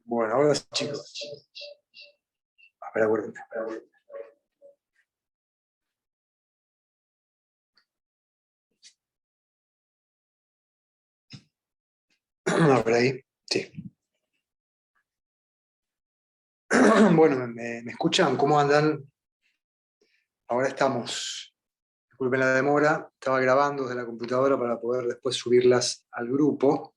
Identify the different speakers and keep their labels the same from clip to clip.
Speaker 1: Bueno, ahora sí, chicos. Espera, acuérdenme. A ver ahí. Sí. Bueno, ¿me escuchan? ¿Cómo andan? Ahora estamos. Disculpen la demora. Estaba grabando desde la computadora para poder después subirlas al grupo.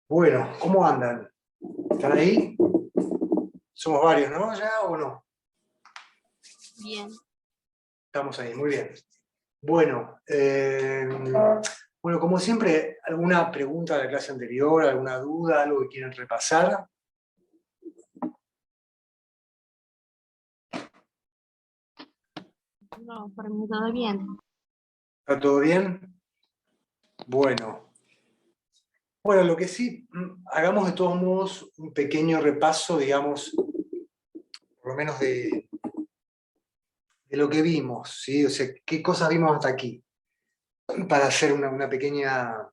Speaker 1: Bueno, ¿cómo andan? ¿Están ahí? Somos varios, ¿no? ¿Ya o no?
Speaker 2: Bien.
Speaker 1: Estamos ahí, muy bien. Bueno, como siempre, ¿alguna pregunta de la clase anterior? ¿Alguna duda? ¿Algo que quieran repasar?
Speaker 2: No, por mí todo bien.
Speaker 1: ¿Está todo bien? Bueno. Bueno, lo que sí, hagamos de todos modos un pequeño repaso, digamos, por lo menos de lo que vimos, ¿sí? O sea, qué cosas vimos hasta aquí, para hacer una pequeña,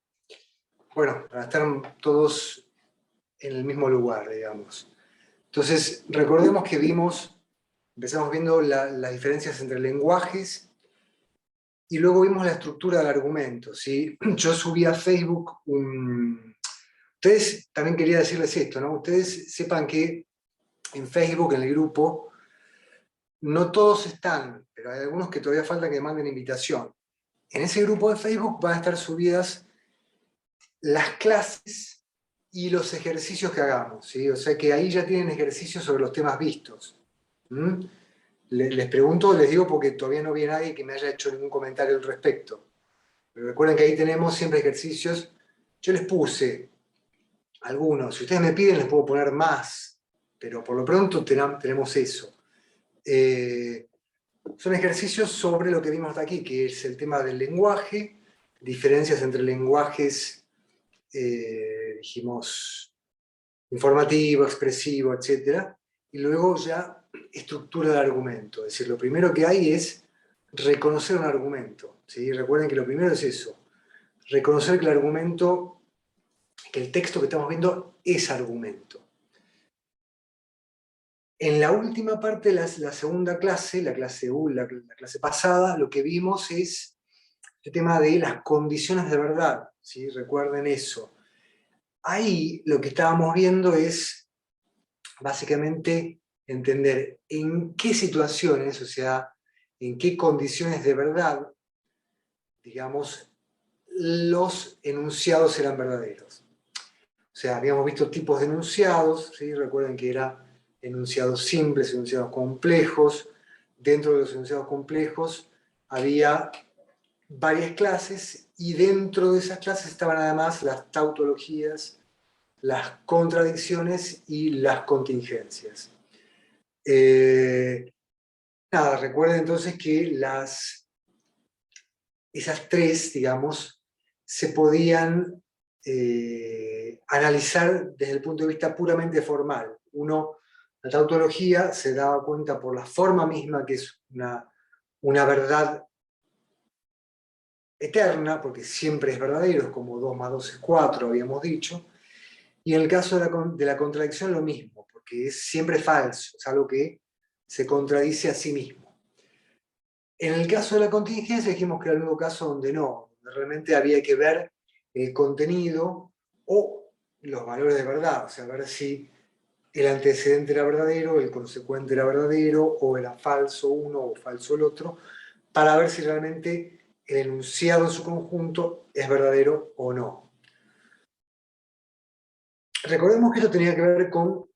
Speaker 1: bueno, para estar todos en el mismo lugar, digamos. Entonces, recordemos que empezamos viendo las diferencias entre lenguajes y luego vimos la estructura del argumento, ¿sí? Yo subí a Facebook Ustedes, también quería decirles esto, ¿no? Ustedes sepan que en Facebook, en el grupo, no todos están, pero hay algunos que todavía falta que manden invitación. En ese grupo de Facebook van a estar subidas las clases y los ejercicios que hagamos, ¿sí? O sea que ahí ya tienen ejercicios sobre los temas vistos. ¿Mm? Les pregunto, les digo porque todavía no vi a nadie que me haya hecho ningún comentario al respecto. Pero recuerden que ahí tenemos siempre ejercicios. Yo les puse algunos. Si ustedes me piden, les puedo poner más. Pero por lo pronto tenemos eso. Son ejercicios sobre lo que vimos hasta aquí, que es el tema del lenguaje, diferencias entre lenguajes, dijimos, informativo, expresivo, etc. Y luego ya estructura del argumento. Es decir, lo primero que hay es reconocer un argumento. ¿Sí? Recuerden que lo primero es eso, reconocer que el argumento, que el texto que estamos viendo es argumento. En la última parte de la segunda clase, la clase U, la clase pasada, lo que vimos es el tema de las condiciones de verdad, ¿sí? Recuerden eso. Ahí lo que estábamos viendo es básicamente entender en qué situaciones, o sea, en qué condiciones de verdad, digamos, los enunciados eran verdaderos. O sea, habíamos visto tipos de enunciados, ¿sí? Recuerden que era enunciados simples, enunciados complejos. Dentro de los enunciados complejos había varias clases y dentro de esas clases estaban además las tautologías, las contradicciones y las contingencias. Nada, recuerden entonces que esas tres, digamos, se podían analizar desde el punto de vista puramente formal. Uno, la tautología se daba cuenta por la forma misma, que es una verdad eterna, porque siempre es verdadero, es como 2 más 2 es 4, habíamos dicho. Y en el caso de la contradicción lo mismo, porque es siempre falso, es algo que se contradice a sí mismo. En el caso de la contingencia dijimos que era el único caso donde no, donde realmente había que ver el contenido o los valores de verdad, o sea, ver si el antecedente era verdadero, el consecuente era verdadero, o era falso uno o falso el otro, para ver si realmente el enunciado en su conjunto es verdadero o no. Recordemos que esto tenía que ver con,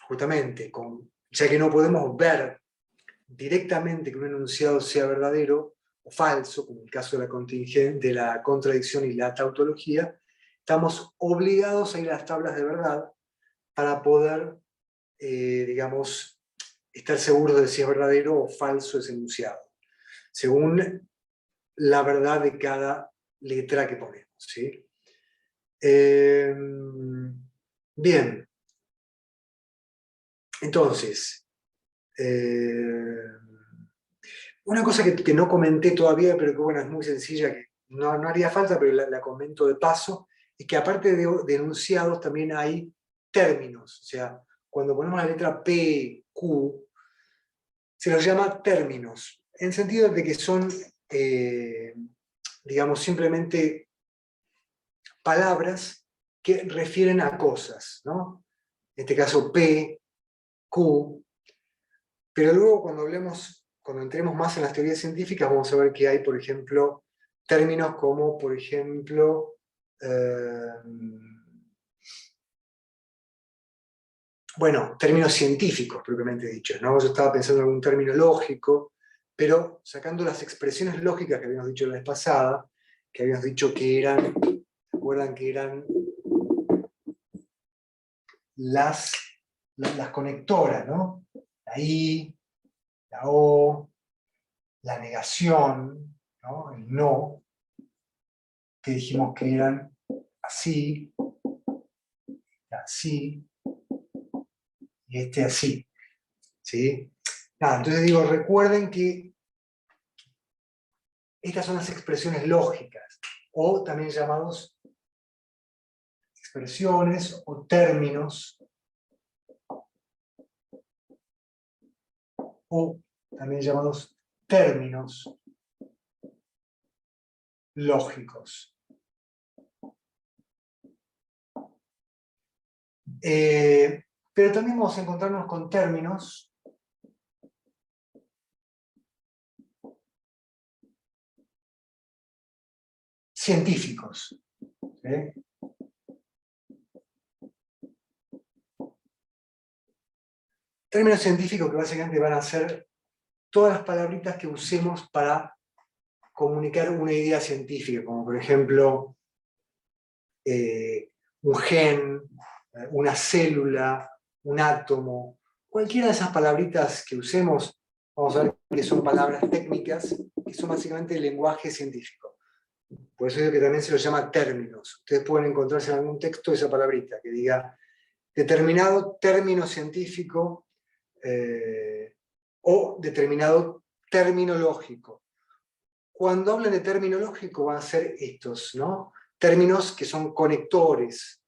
Speaker 1: justamente, ya que no podemos ver directamente que un enunciado sea verdadero o falso, como el caso de la contradicción y la tautología, estamos obligados a ir a las tablas de verdad para poder, digamos, estar seguros de si es verdadero o falso ese enunciado, según la verdad de cada letra que ponemos, ¿sí? Bien, entonces, una cosa que no comenté todavía, pero que bueno, es muy sencilla, que no haría falta, pero la comento de paso, es que aparte de enunciados también hay términos. O sea, cuando ponemos la letra P, Q, se los llama términos, en sentido de que son, digamos, simplemente palabras que refieren a cosas, ¿no? En este caso P, Q, pero luego cuando entremos más en las teorías científicas, vamos a ver que hay, por ejemplo, términos como, por ejemplo, bueno, términos científicos, propiamente dichos, ¿no? Yo estaba pensando en algún término lógico, pero sacando las expresiones lógicas que habíamos dicho la vez pasada, que habíamos dicho que eran, ¿se acuerdan que eran las conectoras, ¿no? La I, la O, la negación, ¿no? El no, que dijimos que eran así, así, y este así, ¿sí? Nada, entonces digo, recuerden que estas son las expresiones lógicas, o también llamados expresiones o términos, o también llamados términos lógicos. Pero también vamos a encontrarnos con términos científicos. ¿Sí? Términos científicos que básicamente van a ser todas las palabritas que usemos para comunicar una idea científica, como por ejemplo un gen, una célula, un átomo, cualquiera de esas palabritas que usemos, vamos a ver que son palabras técnicas, que son básicamente el lenguaje científico. Por eso digo que también se los llama términos. Ustedes pueden encontrarse en algún texto esa palabrita que diga determinado término científico o determinado término lógico. Cuando hablan de término lógico van a ser estos, ¿no? Términos que son conectores,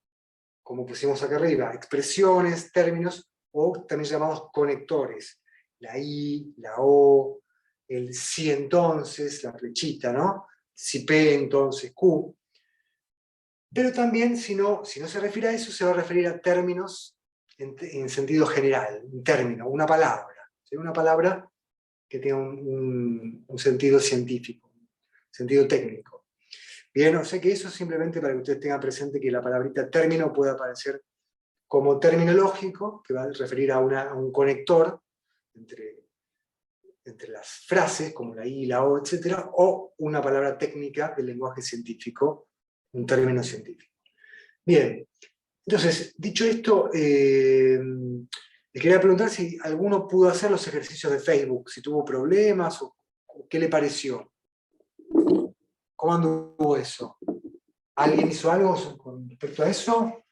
Speaker 1: como pusimos acá arriba, expresiones, términos o también llamados conectores. La I, la O, el si entonces, la flechita, ¿no? Si P entonces Q. Pero también, si no se refiere a eso, se va a referir a términos en sentido general, un término, una palabra. ¿Sí? Una palabra que tenga un sentido científico, un sentido técnico. Bien, o sea que eso es simplemente para que ustedes tengan presente que la palabrita término puede aparecer como término lógico, que va a referir a un conector entre las frases, como la I, la O, etc., o una palabra técnica del lenguaje científico, un término científico. Bien, entonces, dicho esto, les quería preguntar si alguno pudo hacer los ejercicios de Facebook, si tuvo problemas o qué le pareció. ¿Cómo anduvo eso? ¿Alguien hizo algo con respecto a eso?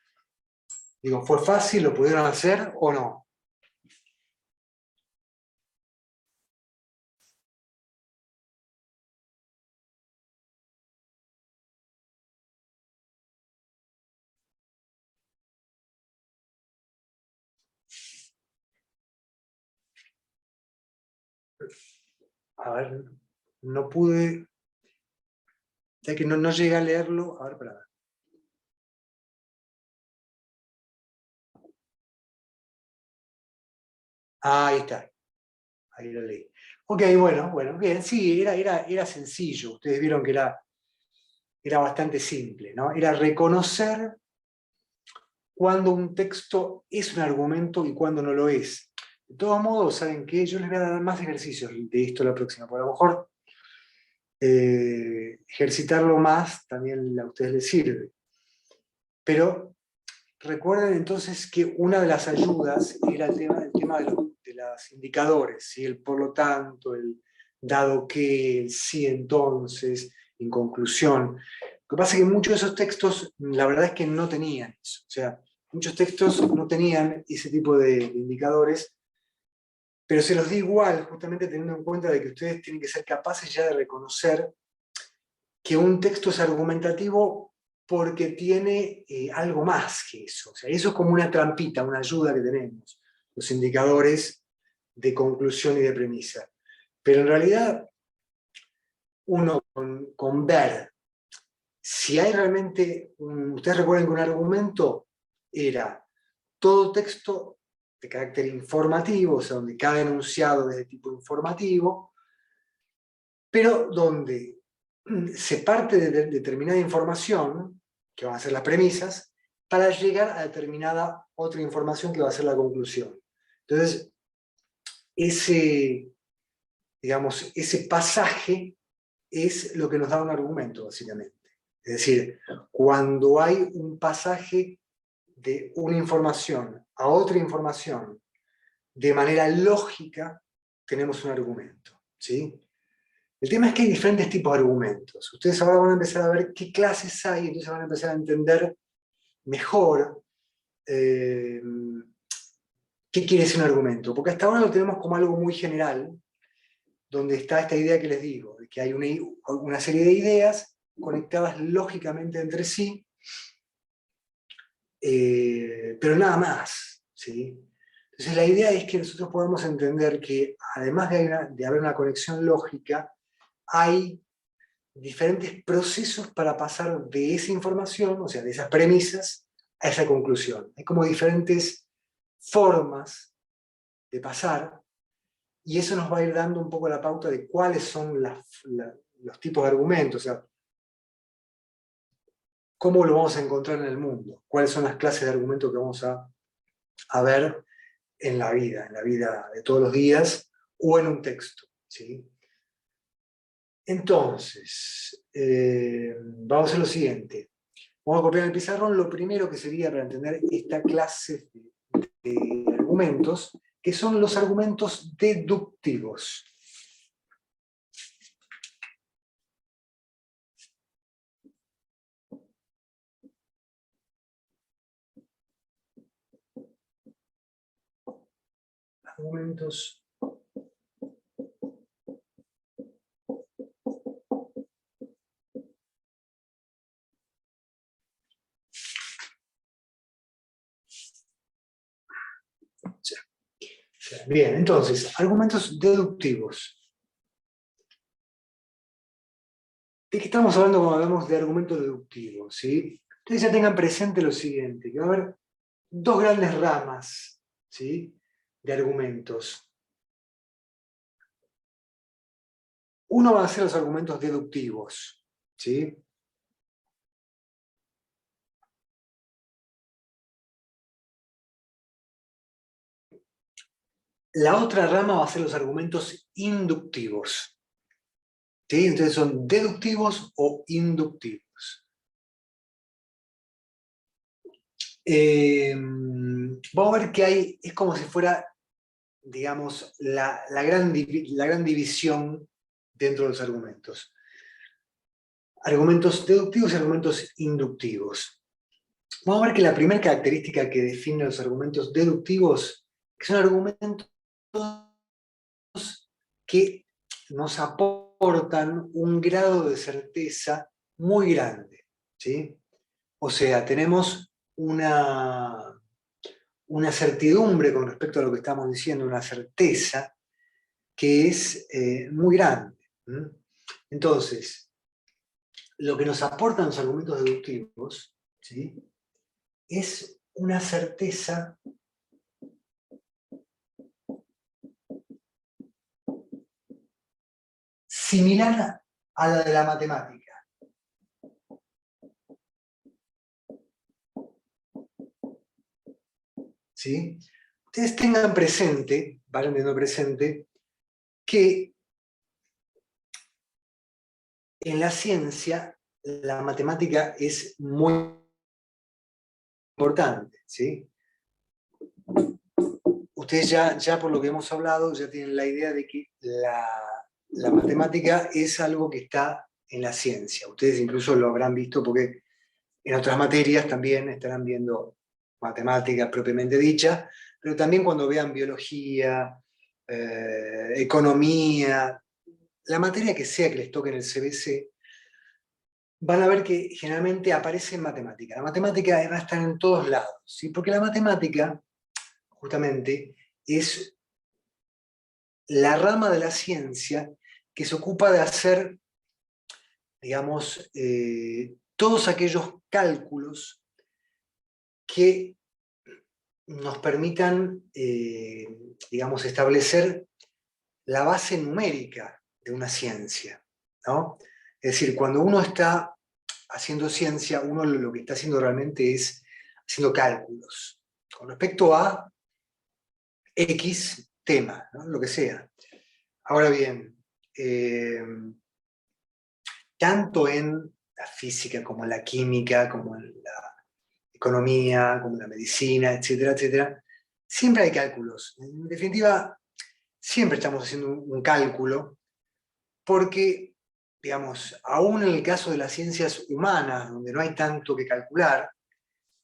Speaker 1: Digo, ¿fue fácil? ¿Lo pudieron hacer o no? A ver, no pude, ya que no llegué a leerlo. A ver, para ver. Ah, ahí está. Ahí lo leí. Ok, bueno, bien, sí, era sencillo. Ustedes vieron que era bastante simple, ¿no? Era reconocer cuando un texto es un argumento y cuando no lo es. De todos modos, ¿saben qué? Yo les voy a dar más ejercicios de esto la próxima, por a lo mejor ejercitarlo más también a ustedes les sirve. Pero recuerden entonces que una de las ayudas era el tema de los indicadores, ¿sí? El por lo tanto, el dado que, el sí entonces, en conclusión. Lo que pasa es que muchos de esos textos, la verdad es que no tenían eso. O sea, muchos textos no tenían ese tipo de indicadores, pero se los di igual, justamente teniendo en cuenta de que ustedes tienen que ser capaces ya de reconocer que un texto es argumentativo porque tiene algo más que eso. O sea, eso es como una trampita, una ayuda que tenemos, los indicadores de conclusión y de premisa. Pero en realidad, uno con ver, si hay realmente, ustedes recuerdan que un argumento era todo texto de carácter informativo, o sea, donde cada enunciado es de tipo informativo, pero donde se parte de determinada información, que van a ser las premisas, para llegar a determinada otra información que va a ser la conclusión. Entonces, ese pasaje es lo que nos da un argumento, básicamente. Es decir, cuando hay un pasaje de una información a otra información de manera lógica, tenemos un argumento, ¿sí? El tema es que hay diferentes tipos de argumentos. Ustedes ahora van a empezar a ver qué clases hay, entonces van a empezar a entender mejor qué quiere decir un argumento. Porque hasta ahora lo tenemos como algo muy general, donde está esta idea que les digo, de que hay una serie de ideas conectadas lógicamente entre sí, pero nada más, ¿sí? Entonces la idea es que nosotros podamos entender que además de haber una conexión lógica, hay diferentes procesos para pasar de esa información, o sea, de esas premisas, a esa conclusión. Hay como diferentes formas de pasar, y eso nos va a ir dando un poco la pauta de cuáles son los tipos de argumentos, o sea, cómo lo vamos a encontrar en el mundo, cuáles son las clases de argumentos que vamos a ver en la vida de todos los días, o en un texto, ¿sí? Entonces, vamos a hacer lo siguiente. Vamos a copiar en el pizarrón lo primero que sería para entender esta clase de argumentos, que son los argumentos deductivos. Argumentos Bien, entonces, argumentos deductivos. ¿De qué estamos hablando cuando hablamos de argumentos deductivos? ¿Sí? Ustedes ya tengan presente lo siguiente, que va a haber dos grandes ramas, ¿sí?, de argumentos. Uno va a ser los argumentos deductivos, ¿sí? La otra rama va a ser los argumentos inductivos, ¿sí? Entonces son deductivos o inductivos. Vamos a ver que hay, es como si fuera, digamos, la gran división dentro de los argumentos. Argumentos deductivos y argumentos inductivos. Vamos a ver que la primera característica que define los argumentos deductivos, que son argumentos que nos aportan un grado de certeza muy grande, ¿sí? O sea, tenemos una certidumbre con respecto a lo que estamos diciendo, una certeza que es muy grande. Entonces, lo que nos aportan los argumentos deductivos, ¿sí?, es una certeza similar a la de la matemática. ¿Sí? Ustedes tengan presente, vayan teniendo presente, que en la ciencia la matemática es muy importante, ¿sí? Ustedes ya por lo que hemos hablado ya tienen la idea de que la matemática es algo que está en la ciencia. Ustedes incluso lo habrán visto porque en otras materias también estarán viendo matemática propiamente dicha, pero también cuando vean biología, economía, la materia que sea que les toque en el CBC, van a ver que generalmente aparece en matemática. La matemática va a estar en todos lados, ¿sí? Porque la matemática, justamente, es la rama de la ciencia que se ocupa de hacer, digamos, todos aquellos cálculos que nos permitan, digamos, establecer la base numérica de una ciencia, ¿no? Es decir, cuando uno está haciendo ciencia, uno lo que está haciendo realmente es haciendo cálculos con respecto a X tema, ¿no?, lo que sea. Ahora bien, tanto en la física como en la química, como en la economía, como en la medicina, etcétera, etcétera, siempre hay cálculos. En definitiva, siempre estamos haciendo un cálculo, porque, digamos, aún en el caso de las ciencias humanas, donde no hay tanto que calcular,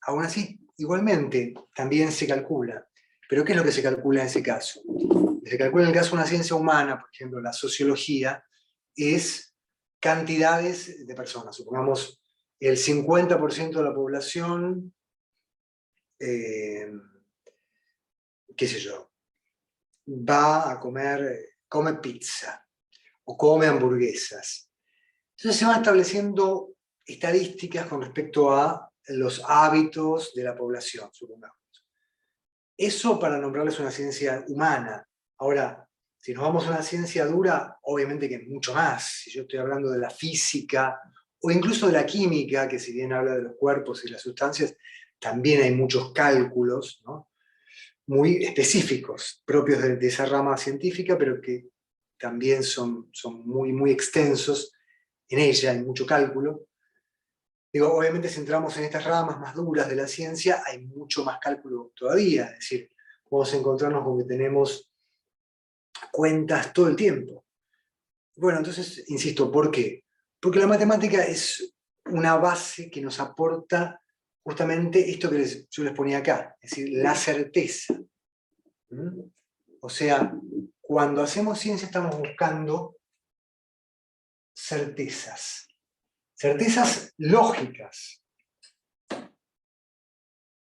Speaker 1: aún así, igualmente, también se calcula. ¿Pero qué es lo que se calcula en ese caso? Se calcula en el caso de una ciencia humana, por ejemplo, la sociología, es cantidades de personas. Supongamos el 50% de la población, qué sé yo, va a come pizza o come hamburguesas. Entonces se van estableciendo estadísticas con respecto a los hábitos de la población, supongamos. Eso para nombrarles una ciencia humana. Ahora, si nos vamos a una ciencia dura, obviamente que mucho más. Si yo estoy hablando de la física o incluso de la química, que si bien habla de los cuerpos y las sustancias, también hay muchos cálculos, ¿no?, muy específicos, propios de esa rama científica, pero que también son muy, muy extensos. En ella hay mucho cálculo. Digo, obviamente si entramos en estas ramas más duras de la ciencia, hay mucho más cálculo todavía. Es decir, vamos a encontrarnos con que tenemos cuentas todo el tiempo. Bueno, entonces, insisto, ¿por qué? Porque la matemática es una base que nos aporta justamente esto que yo les ponía acá, es decir, la certeza. O sea, cuando hacemos ciencia estamos buscando certezas. Certezas lógicas,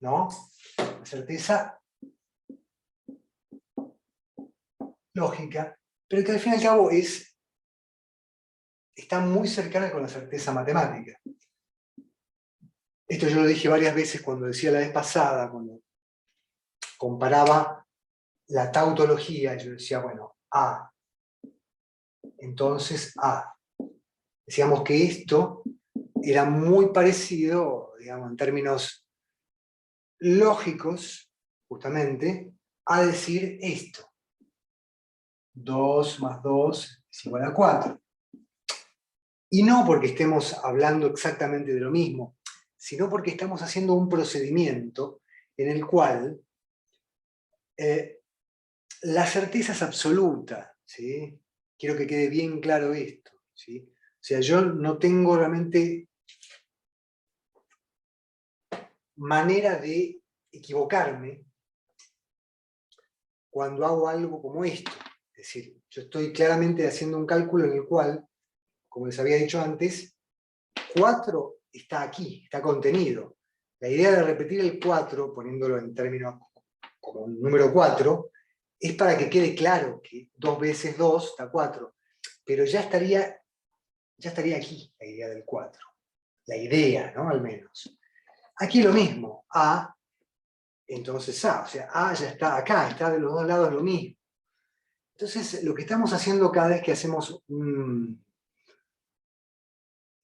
Speaker 1: ¿no? La certeza lógica, pero que al fin y al cabo está muy cercana con la certeza matemática. Esto yo lo dije varias veces cuando decía la vez pasada, cuando comparaba la tautología, yo decía, bueno, A, entonces A. Decíamos que esto era muy parecido, digamos, en términos lógicos, justamente, a decir esto. 2 más 2 es igual a 4. Y no porque estemos hablando exactamente de lo mismo, sino porque estamos haciendo un procedimiento en el cual la certeza es absoluta, ¿sí? Quiero que quede bien claro esto, ¿sí? O sea, yo no tengo realmente manera de equivocarme cuando hago algo como esto. Es decir, yo estoy claramente haciendo un cálculo en el cual, como les había dicho antes, 4 está aquí, está contenido. La idea de repetir el 4, poniéndolo en términos como un número 4, es para que quede claro que 2 veces 2 da 4. Pero ya estaría aquí la idea del 4. La idea, ¿no? Al menos. Aquí lo mismo. A, entonces A. O sea, A ya está acá, está de los dos lados lo mismo. Entonces, lo que estamos haciendo cada vez que hacemos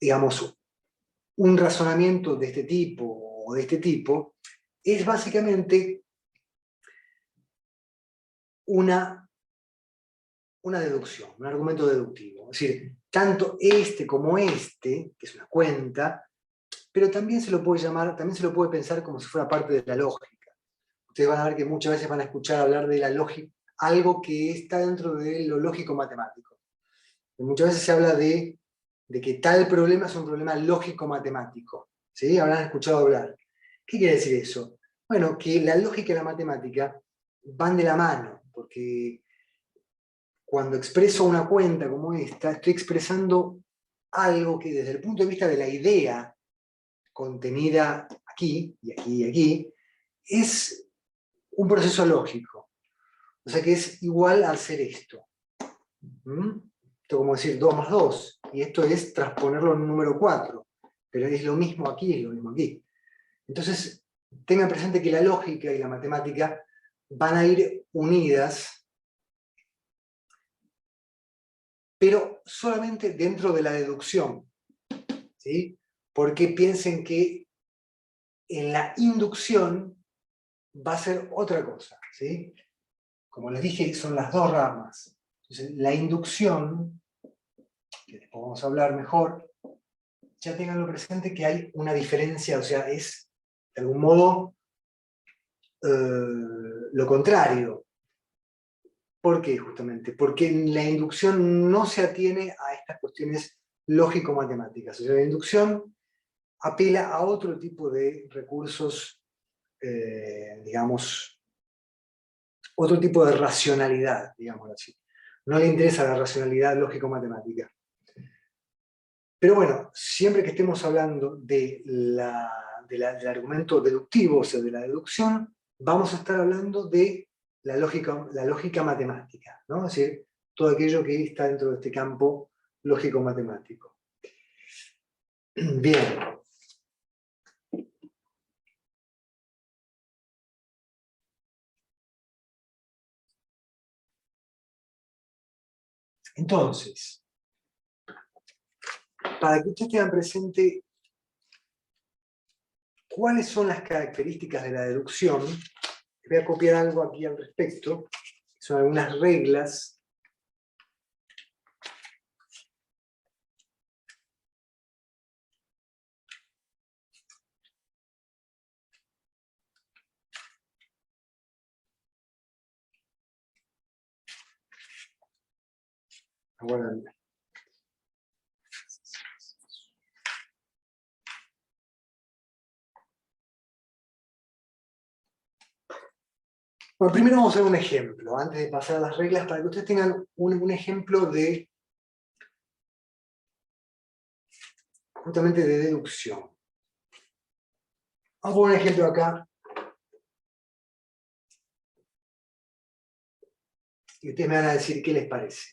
Speaker 1: digamos, un razonamiento de este tipo o de este tipo, es básicamente una deducción, un argumento deductivo. Es decir, tanto este como este, que es una cuenta, pero también se lo puede llamar, también se lo puede pensar como si fuera parte de la lógica. Ustedes van a ver que muchas veces van a escuchar hablar de la lógica, algo que está dentro de lo lógico matemático. Y muchas veces se habla de que tal problema es un problema lógico matemático. ¿Sí? Habrán escuchado hablar. ¿Qué quiere decir eso? Bueno, que la lógica y la matemática van de la mano, porque cuando expreso una cuenta como esta, estoy expresando algo que desde el punto de vista de la idea contenida aquí, y aquí, y aquí, es un proceso lógico. O sea que es igual a hacer esto. Esto como decir 2 más 2, y esto es transponerlo en un número 4, pero es lo mismo aquí, es lo mismo aquí. Entonces, tengan presente que la lógica y la matemática van a ir unidas, pero solamente dentro de la deducción, ¿sí? Porque piensen que en la inducción va a ser otra cosa, ¿sí? Como les dije, son las dos ramas. Entonces, la inducción, que después vamos a hablar mejor, ya tenganlo presente que hay una diferencia, o sea, es de algún modo lo contrario. ¿Por qué justamente? Porque la inducción no se atiene a estas cuestiones lógico-matemáticas. O sea, la inducción apela a otro tipo de recursos, digamos, otro tipo de racionalidad, digamos así. No le interesa la racionalidad lógico-matemática. Pero bueno, siempre que estemos hablando del argumento deductivo, o sea, de la deducción, vamos a estar hablando de la lógica matemática, ¿no? Es decir, todo aquello que está dentro de este campo lógico-matemático. Bien. Entonces, para que ustedes tengan presente cuáles son las características de la deducción, voy a copiar algo aquí al respecto, son algunas reglas. Bueno, primero vamos a ver un ejemplo, antes de pasar a las reglas, para que ustedes tengan un ejemplo de justamente de deducción. Vamos a poner un ejemplo acá. Y ustedes me van a decir qué les parece.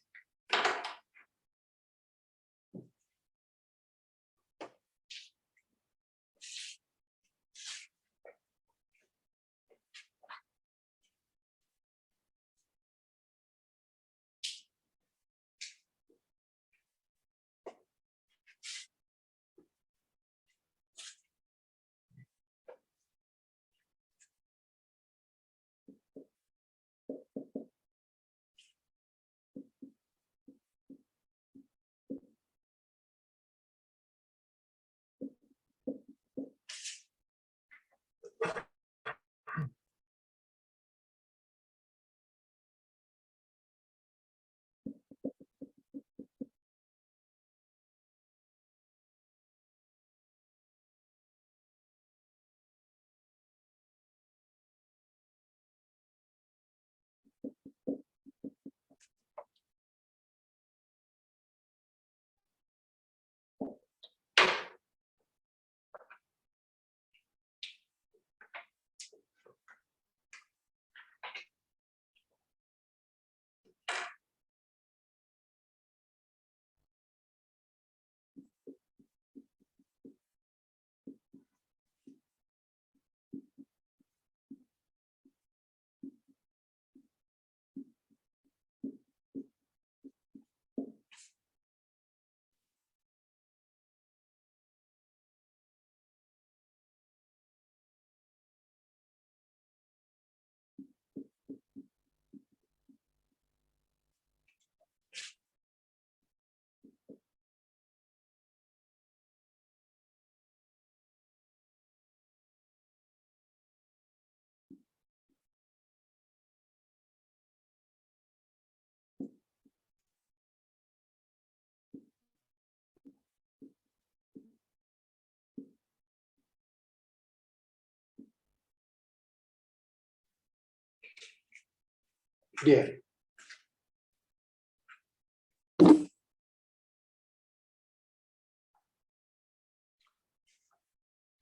Speaker 1: Bien.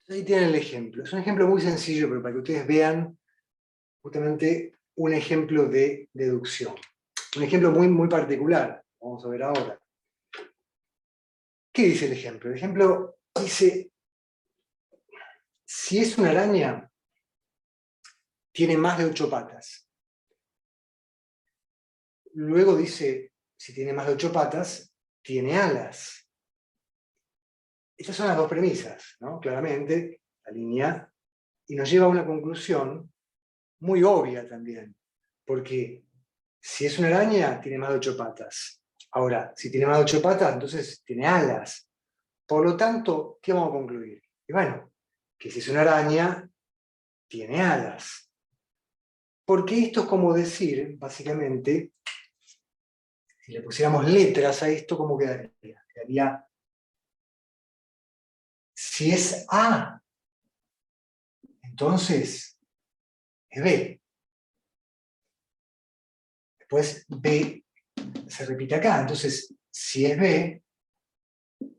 Speaker 1: Ahí tienen el ejemplo. Es un ejemplo muy sencillo, pero para que ustedes vean justamente un ejemplo de deducción. Un ejemplo muy, muy particular. Vamos a ver ahora. ¿Qué dice el ejemplo? El ejemplo dice, si es una araña, tiene más de 8 patas. Luego dice, si tiene más de 8 patas, tiene alas. Estas son las dos premisas, ¿no? Claramente, la línea, y nos lleva a una conclusión muy obvia también, porque si es una araña, tiene más de 8 patas. Ahora, si tiene más de 8 patas, entonces tiene alas. Por lo tanto, ¿qué vamos a concluir? Y bueno, que si es una araña, tiene alas. Porque esto es como decir, básicamente, si le pusiéramos letras a esto, ¿cómo quedaría? Quedaría, si es A, entonces es B. Después B se repite acá. Entonces, si es B,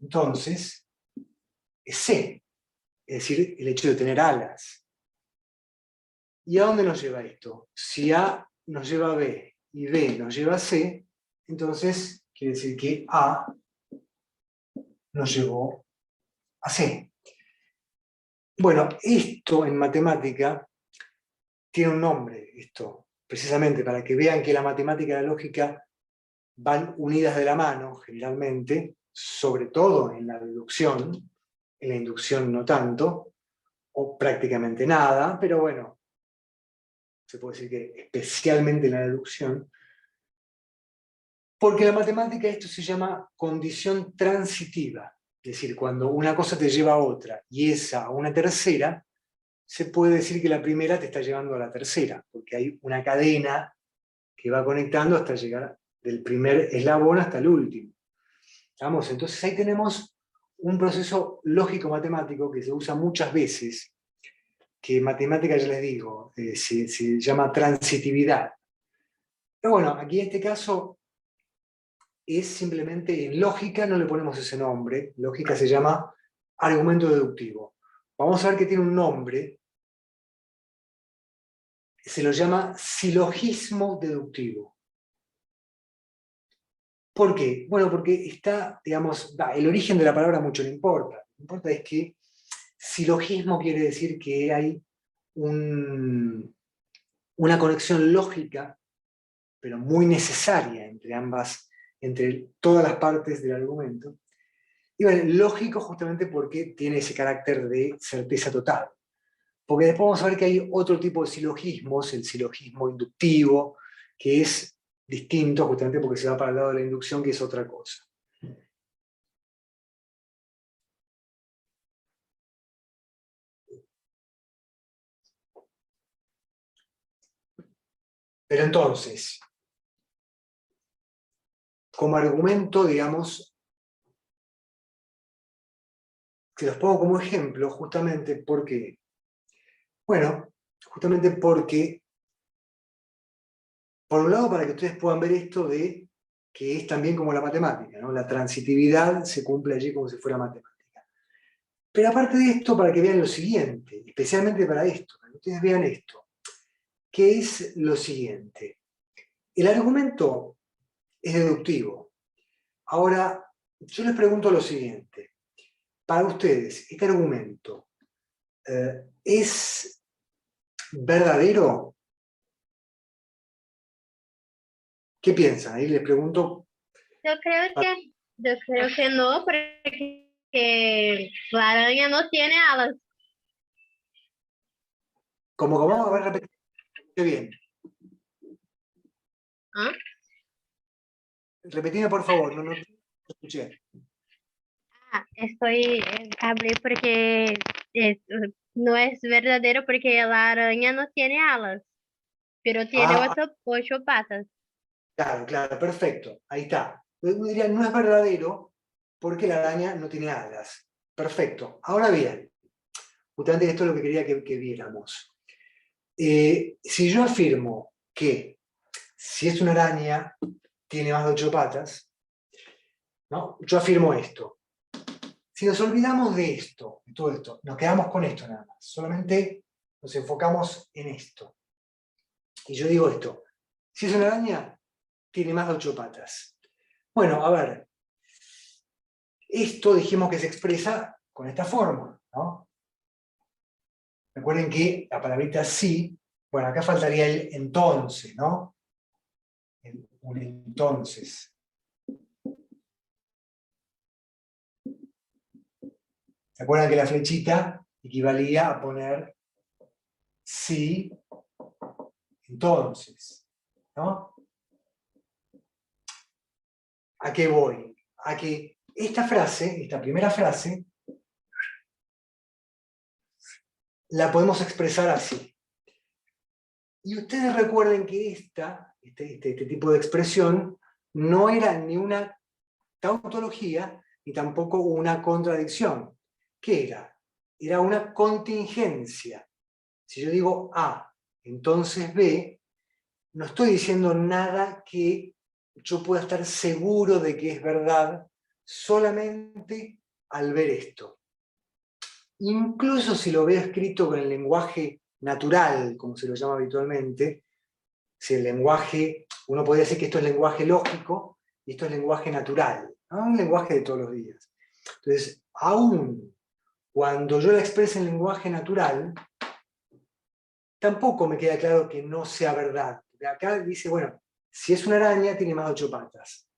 Speaker 1: entonces es C. Es decir, el hecho de tener alas. ¿Y a dónde nos lleva esto? Si A nos lleva a B y B nos lleva a C, entonces quiere decir que A nos llevó a C. Bueno, esto en matemática tiene un nombre, esto, precisamente para que vean que la matemática y la lógica van unidas de la mano, generalmente, sobre todo en la deducción, en la inducción no tanto, o prácticamente nada, pero bueno, se puede decir que especialmente en la deducción, porque en la matemática esto se llama condición transitiva, es decir, cuando una cosa te lleva a otra y esa a una tercera, se puede decir que la primera te está llevando a la tercera, porque hay una cadena que va conectando hasta llegar del primer eslabón hasta el último. ¿Vamos? Entonces ahí tenemos un proceso lógico-matemático que se usa muchas veces, que en matemática ya les digo, se llama transitividad. Pero bueno, aquí en este caso es simplemente, en lógica no le ponemos ese nombre, lógica se llama argumento deductivo. Vamos a ver que tiene un nombre, se lo llama silogismo deductivo. ¿Por qué? Bueno, porque está, digamos, el origen de la palabra mucho no importa. Lo que importa es que silogismo quiere decir que hay una conexión lógica, pero muy necesaria entre todas las partes del argumento. Y bueno, lógico justamente porque tiene ese carácter de certeza total. Porque después vamos a ver que hay otro tipo de silogismos, el silogismo inductivo, que es distinto justamente porque se va para el lado de la inducción, que es otra cosa. Pero entonces, como argumento, digamos, que los pongo como ejemplo justamente porque, bueno, justamente porque, por un lado, para que ustedes puedan ver esto de que es también como la matemática, ¿no? La transitividad se cumple allí como si fuera matemática. Pero aparte de esto, para que vean lo siguiente, especialmente para esto, para que ustedes vean esto, que es lo siguiente. El argumento es deductivo. Ahora, yo les pregunto lo siguiente. Para ustedes, ¿este argumento es verdadero? ¿Qué piensan? Ahí les pregunto.
Speaker 2: Yo creo que, yo creo que no, porque la araña no tiene alas.
Speaker 1: Como vamos a ver, repetir bien.
Speaker 2: ¿Ah?
Speaker 1: Repetime, por favor, no escuché.
Speaker 2: Hablé porque es- no es verdadero porque la araña no tiene alas, pero tiene
Speaker 1: Ah,
Speaker 2: ocho patas.
Speaker 1: claro, claro, perfecto. Ahí está. Uno diría, no es verdadero porque la araña no tiene alas. Perfecto. Ahora bien, justamente esto es lo que quería que viéramos. Si yo afirmo que si es una araña tiene más de 8 patas, ¿no? Yo afirmo esto. Si nos olvidamos de esto, de todo esto, nos quedamos con esto nada más, solamente nos enfocamos en esto. Y yo digo esto, si es una araña, tiene más de 8 patas. Bueno, a ver, esto dijimos que se expresa con esta forma, ¿no? Recuerden que la palabrita sí, bueno, acá faltaría el entonces, ¿no? Un entonces. ¿Se acuerdan que la flechita equivalía a poner sí, entonces, ¿no? ¿A qué voy? A que esta frase, esta primera frase, la podemos expresar así. Y ustedes recuerden que este tipo de expresión no era ni una tautología ni tampoco una contradicción. ¿Qué era? Era una contingencia. Si yo digo A, entonces B, no estoy diciendo nada que yo pueda estar seguro de que es verdad solamente al ver esto. Incluso si lo veo escrito con el lenguaje natural, como se lo llama habitualmente, si el lenguaje, uno podría decir que esto es lenguaje lógico y esto es lenguaje natural, ¿no? Un lenguaje de todos los días. Entonces, aún cuando yo la expreso en lenguaje natural, tampoco me queda claro que no sea verdad. Porque acá dice, bueno, si es una araña, tiene más de 8 patas.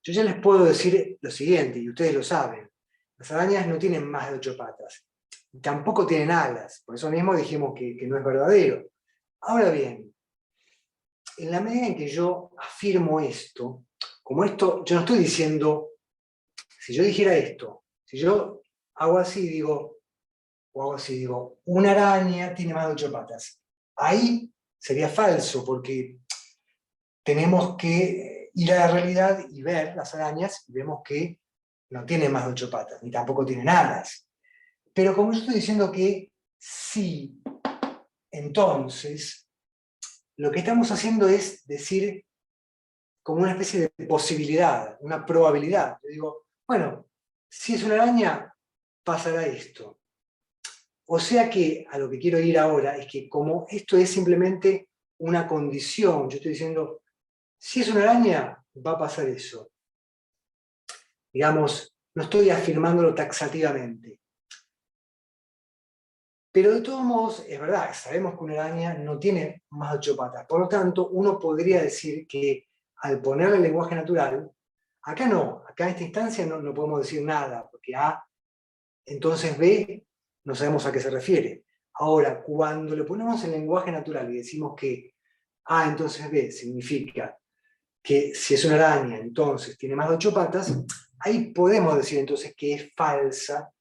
Speaker 1: Yo ya les puedo decir lo siguiente, y ustedes lo saben. Las arañas no tienen más de 8 patas. Y tampoco tienen alas. Por eso mismo dijimos que no es verdadero. Ahora bien, en la medida en que yo afirmo esto, como esto, yo no estoy diciendo, si yo dijera esto, si yo hago así, digo, o hago así, digo, una araña tiene más de 8 patas. Ahí sería falso, porque tenemos que ir a la realidad y ver las arañas, y vemos que no tienen más de 8 patas, ni tampoco tienen alas. Pero como yo estoy diciendo que sí, entonces, lo que estamos haciendo es decir como una especie de posibilidad, una probabilidad. Yo digo, bueno, si es una araña, pasará esto. O sea que a lo que quiero ir ahora es que como esto es simplemente una condición, yo estoy diciendo, si es una araña, va a pasar eso. Digamos, no estoy afirmándolo taxativamente. Pero de todos modos, es verdad, sabemos que una araña no tiene más de 8 patas. Por lo tanto, uno podría decir que al ponerle el lenguaje natural, acá no, acá en esta instancia no podemos decir nada, porque A, entonces B, no sabemos a qué se refiere. Ahora, cuando le ponemos el lenguaje natural y decimos que A entonces B significa que si es una araña, entonces tiene más de 8 patas, ahí podemos decir entonces que es falsa,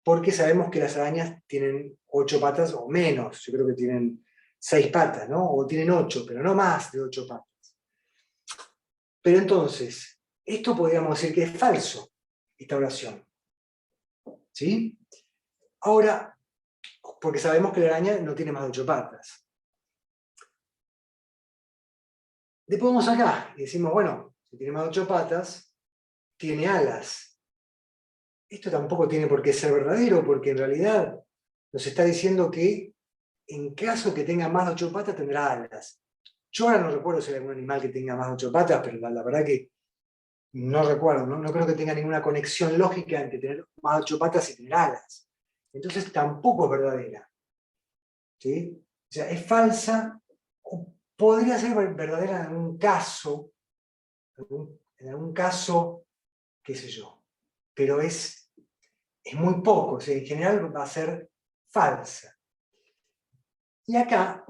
Speaker 1: porque sabemos que las arañas tienen 8 patas o menos, yo creo que tienen 6 patas, ¿no? O tienen 8, pero no más de 8 patas. Pero entonces, esto podríamos decir que es falso, esta oración. ¿Sí? Ahora, porque sabemos que la araña no tiene más de 8 patas. Después vamos acá y decimos, bueno, si tiene más de 8 patas, tiene alas. Esto tampoco tiene por qué ser verdadero, porque en realidad nos está diciendo que en caso que tenga más de 8 patas tendrá alas. Yo ahora no recuerdo si hay algún animal que tenga más de 8 patas, pero la verdad que no recuerdo, no creo que tenga ninguna conexión lógica entre tener más de 8 patas y tener alas. Entonces tampoco es verdadera. ¿Sí? O sea, es falsa, o podría ser verdadera en algún caso, en algún caso, qué sé yo, pero es muy poco, o sea, en general va a ser falsa. Y acá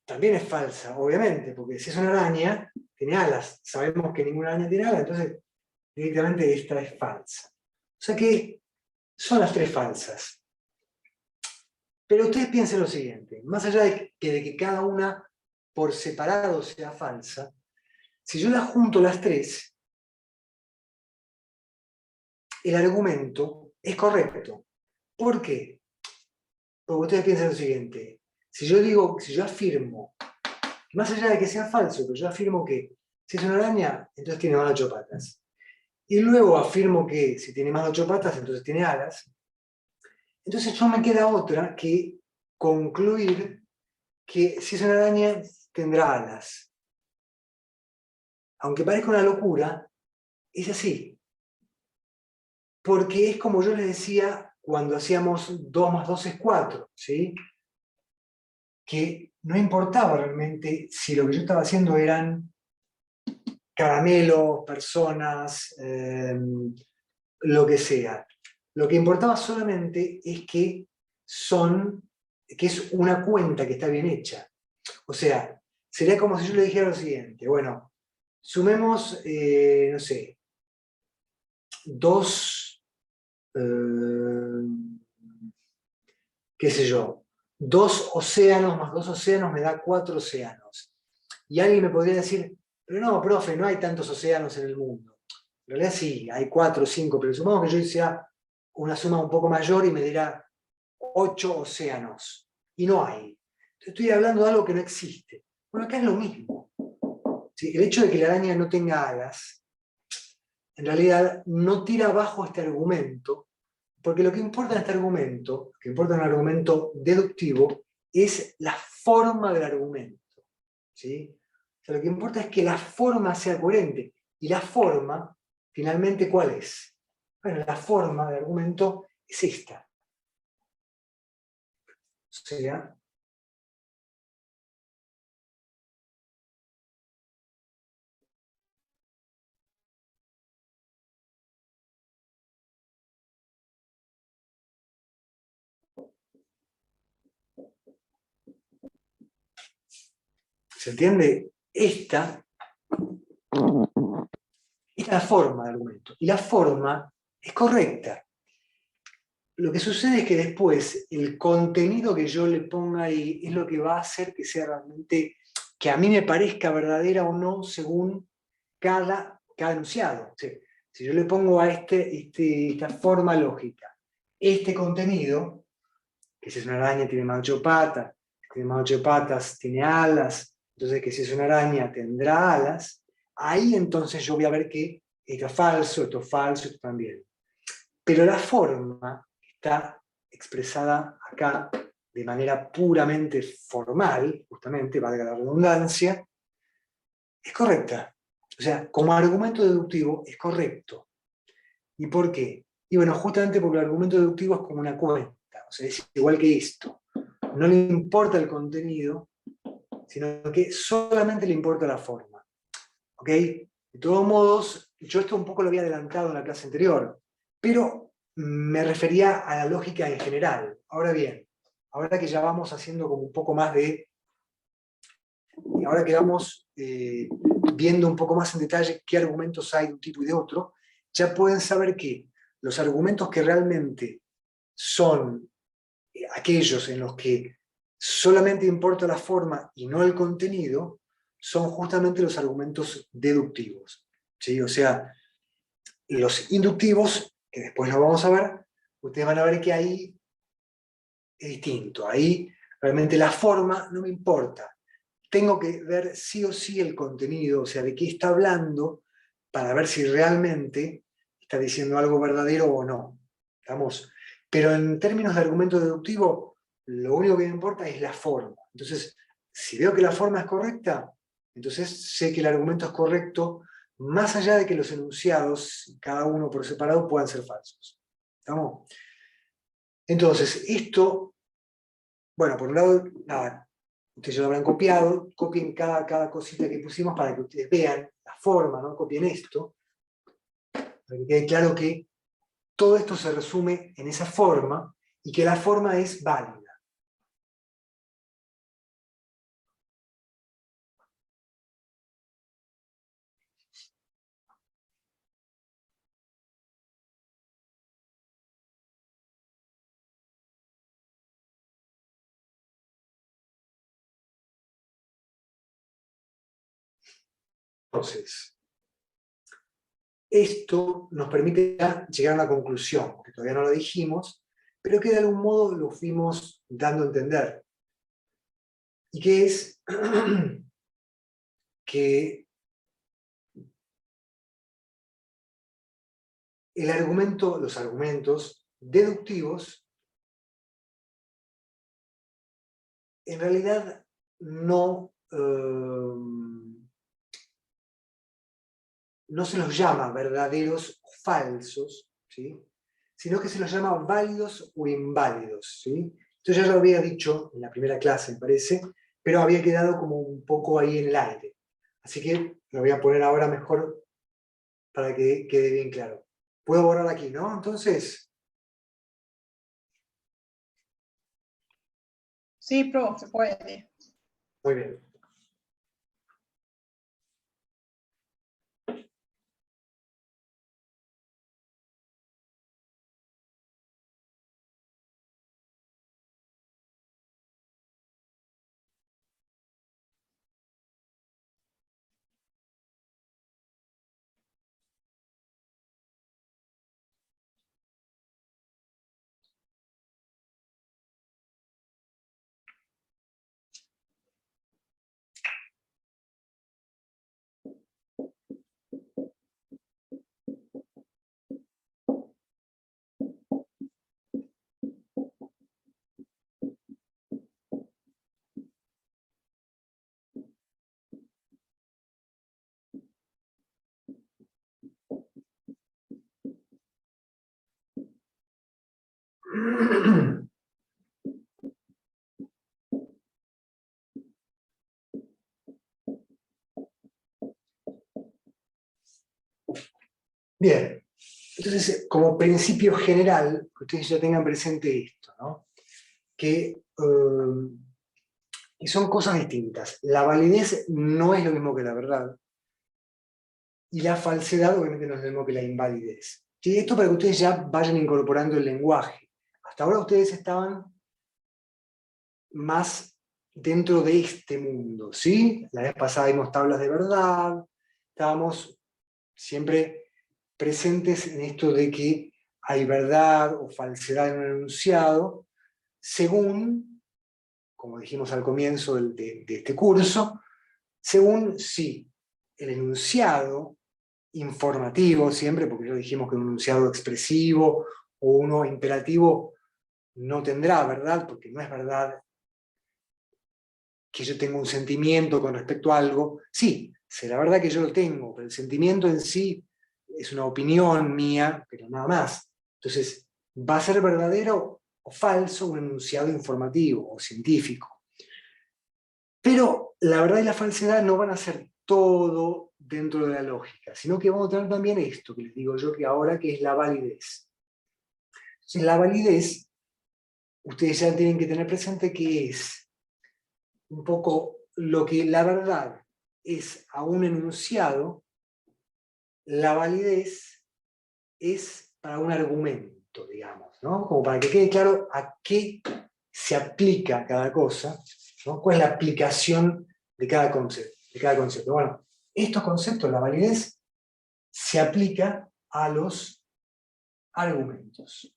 Speaker 1: también es falsa, obviamente, porque si es una araña, tiene alas. Sabemos que ninguna araña tiene alas, entonces directamente esta es falsa. O sea que son las 3 falsas. Pero ustedes piensen lo siguiente, más allá de que cada una por separado sea falsa, si yo las junto las 3, el argumento es correcto. ¿Por qué? Porque ustedes piensen lo siguiente, si yo afirmo, más allá de que sea falso, pero yo afirmo que si es una araña, entonces tiene más de 8 patas. Y luego afirmo que si tiene más de 8 patas, entonces tiene alas. Entonces no me queda otra que concluir que si es una araña, tendrá alas. Aunque parezca una locura, es así. Porque es como yo les decía cuando hacíamos 2 más 2 es 4, ¿sí? Que no importaba realmente si lo que yo estaba haciendo eran caramelos, personas, lo que sea. Lo que importaba solamente es que es una cuenta que está bien hecha. O sea, sería como si yo le dijera lo siguiente, bueno, sumemos, no sé, 2, qué sé yo, 2 océanos más 2 océanos me da 4 océanos. Y alguien me podría decir, pero no, profe, no hay tantos océanos en el mundo. En realidad sí, hay 4 o 5, pero supongamos que yo hiciera una suma un poco mayor y me dirá 8 océanos. Y no hay. Estoy hablando de algo que no existe. Bueno, acá es lo mismo. ¿Sí? El hecho de que la araña no tenga alas, en realidad no tira abajo este argumento, porque lo que importa en este argumento, lo que importa en un argumento deductivo, es la forma del argumento. ¿Sí? O sea, lo que importa es que la forma sea coherente. Y la forma, finalmente, ¿cuál es? Bueno, la forma del argumento es esta. O sea, ¿se entiende? Esta es la forma del argumento. Y la forma es correcta. Lo que sucede es que después el contenido que yo le ponga ahí es lo que va a hacer que sea realmente, que a mí me parezca verdadera o no según cada enunciado. O sea, si yo le pongo a esta forma lógica, este contenido, que si es una araña tiene más de 8 patas, tiene más de 8 patas, tiene alas, entonces que si es una araña tendrá alas, ahí entonces yo voy a ver que esto es falso, esto también. Pero la forma está expresada acá de manera puramente formal, justamente, valga la redundancia, es correcta. O sea, como argumento deductivo es correcto. ¿Y por qué? Y bueno, justamente porque el argumento deductivo es como una cuenta, o sea, es igual que esto. No le importa el contenido, sino que solamente le importa la forma. ¿Ok? De todos modos, yo esto un poco lo había adelantado en la clase anterior, pero me refería a la lógica en general. Ahora bien, ahora que ya vamos haciendo como un poco más de... Ahora que vamos viendo un poco más en detalle qué argumentos hay de un tipo y de otro, ya pueden saber que los argumentos que realmente son aquellos en los que solamente importa la forma y no el contenido, son justamente los argumentos deductivos. ¿Sí? O sea, los inductivos, que después lo vamos a ver, ustedes van a ver que ahí es distinto. Ahí realmente la forma no me importa. Tengo que ver sí o sí el contenido, o sea, de qué está hablando, para ver si realmente está diciendo algo verdadero o no. ¿Estamos? Pero en términos de argumento deductivo, lo único que me importa es la forma. Entonces, si veo que la forma es correcta, entonces sé que el argumento es correcto, más allá de que los enunciados, cada uno por separado, puedan ser falsos. ¿Estamos? Entonces, esto, bueno, por un lado, nada, ustedes ya lo habrán copiado, copien cada cosita que pusimos para que ustedes vean la forma, ¿no? Copien esto, para que quede claro que todo esto se resume en esa forma y que la forma es válida. Entonces, esto nos permite llegar a una conclusión, que todavía no lo dijimos, pero que de algún modo lo fuimos dando a entender. Y que es que los argumentos deductivos, en realidad no se los llama verdaderos o falsos, ¿sí? Sino que se los llama válidos o inválidos. ¿Sí? Esto ya lo había dicho en la primera clase, me parece, pero había quedado como un poco ahí en el aire. Así que lo voy a poner ahora mejor para que quede bien claro. Puedo borrar aquí, ¿no? Entonces...
Speaker 3: Sí, profe, se puede.
Speaker 1: Muy bien. Bien, entonces como principio general, que ustedes ya tengan presente esto, ¿no? Que y son cosas distintas. La validez no es lo mismo que la verdad, y la falsedad obviamente no es lo mismo que la invalidez. ¿Sí? Esto para que ustedes ya vayan incorporando el lenguaje. Hasta ahora ustedes estaban más dentro de este mundo, ¿sí? La vez pasada vimos tablas de verdad, estábamos siempre presentes en esto de que hay verdad o falsedad en un enunciado, según, como dijimos al comienzo de este curso, según si el enunciado informativo, siempre, porque ya dijimos que un enunciado expresivo o uno imperativo no tendrá verdad, porque no es verdad que yo tenga un sentimiento con respecto a algo. Sí, será verdad que yo lo tengo, pero el sentimiento en sí es una opinión mía, pero nada más. Entonces, va a ser verdadero o falso un enunciado informativo o científico. Pero la verdad y la falsedad no van a ser todo dentro de la lógica, sino que vamos a tener también esto que les digo yo que ahora, que es la validez. Entonces, la validez, ustedes ya tienen que tener presente que es un poco lo que la verdad es a un enunciado, la validez es para un argumento, digamos, ¿no? Como para que quede claro a qué se aplica cada cosa, ¿no? Cuál es la aplicación de cada concepto. Bueno, estos conceptos, la validez, se aplica a los argumentos.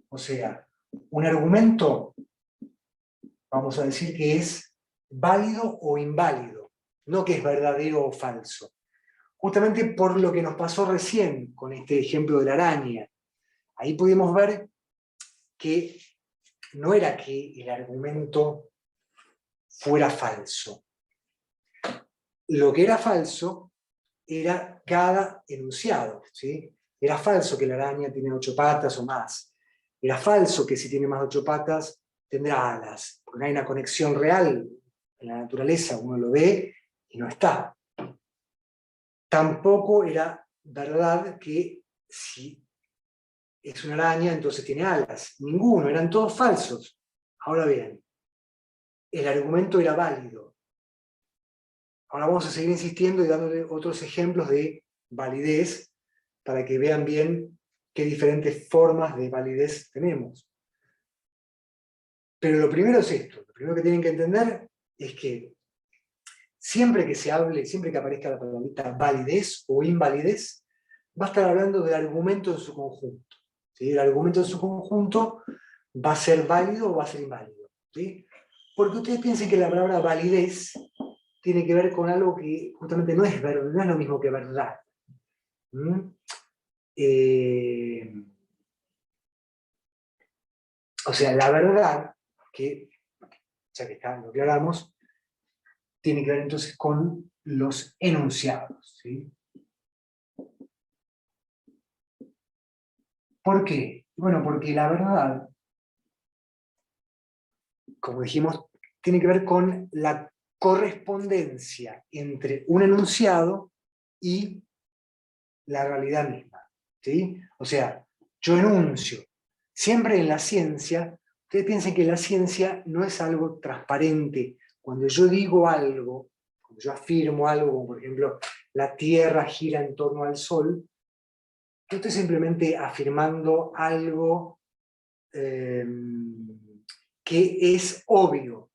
Speaker 1: O sea, un argumento, vamos a decir que es válido o inválido, no que es verdadero o falso. Justamente por lo que nos pasó recién con este ejemplo de la araña. Ahí pudimos ver que no era que el argumento fuera falso. Lo que era falso era cada enunciado, ¿sí? Era falso que la araña tiene 8 patas o más. Era falso que si tiene más de 8 patas tendrá alas, porque no hay una conexión real en la naturaleza, uno lo ve y no está. Tampoco era verdad que si es una araña entonces tiene alas. Ninguno, eran todos falsos. Ahora bien, el argumento era válido. Ahora vamos a seguir insistiendo y dándole otros ejemplos de validez para que vean bien qué diferentes formas de validez tenemos. Pero lo primero es esto, lo primero que tienen que entender es que siempre que se hable, siempre que aparezca la palabra validez o invalidez, va a estar hablando del argumento en su conjunto. ¿Sí? El argumento en su conjunto va a ser válido o va a ser inválido. ¿Sí? Porque ustedes piensen que la palabra validez tiene que ver con algo que justamente no es verdad, no es lo mismo que verdad. O sea, la verdad, que ya que está, lo que hablamos, tiene que ver entonces con los enunciados. ¿Sí? ¿Por qué? Bueno, porque la verdad, como dijimos, tiene que ver con la correspondencia entre un enunciado y la realidad misma. ¿Sí? O sea, yo enuncio. Siempre en la ciencia, ustedes piensen que la ciencia no es algo transparente. Cuando yo digo algo, cuando yo afirmo algo, como por ejemplo, la Tierra gira en torno al Sol, yo estoy simplemente afirmando algo que es obvio,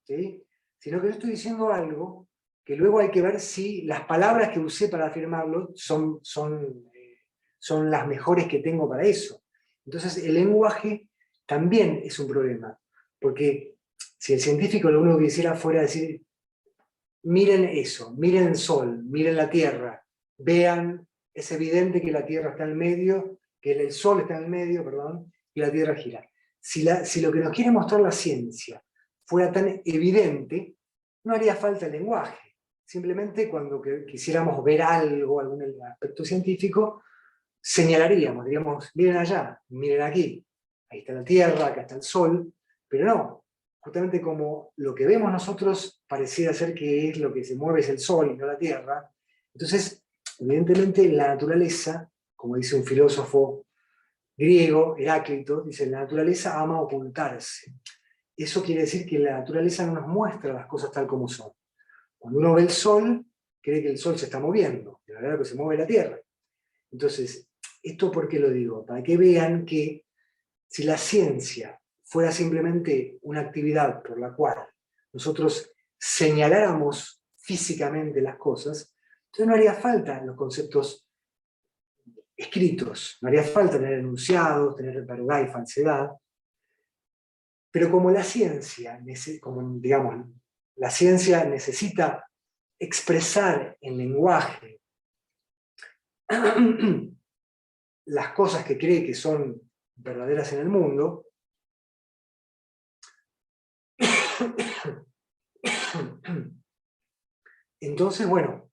Speaker 1: ¿sí? Sino que yo estoy diciendo algo que luego hay que ver si las palabras que usé para afirmarlo son las mejores que tengo para eso. Entonces el lenguaje también es un problema, porque si el científico lo único que quisiera fuera decir, miren eso, miren el sol, miren la Tierra, vean, es evidente que la Tierra está en el medio, que el sol está en el medio, perdón, y la Tierra gira. Si lo que nos quiere mostrar la ciencia fuera tan evidente, no haría falta el lenguaje. Simplemente cuando quisiéramos ver algo, algún aspecto científico, señalaríamos, diríamos, miren allá, miren aquí, ahí está la Tierra, acá está el Sol, pero no, justamente como lo que vemos nosotros pareciera ser que es lo que se mueve es el Sol y no la Tierra, entonces, evidentemente la naturaleza, como dice un filósofo griego, Heráclito, dice, la naturaleza ama ocultarse. Eso quiere decir que la naturaleza no nos muestra las cosas tal como son. Cuando uno ve el Sol, cree que el Sol se está moviendo, de la verdad que se mueve la Tierra. Entonces, ¿esto por qué lo digo? Para que vean que si la ciencia fuera simplemente una actividad por la cual nosotros señaláramos físicamente las cosas, entonces no haría falta los conceptos escritos, no haría falta tener enunciados, tener verdad y falsedad, pero como la ciencia, como digamos, la ciencia necesita expresar en lenguaje las cosas que cree que son verdaderas en el mundo, Entonces, bueno,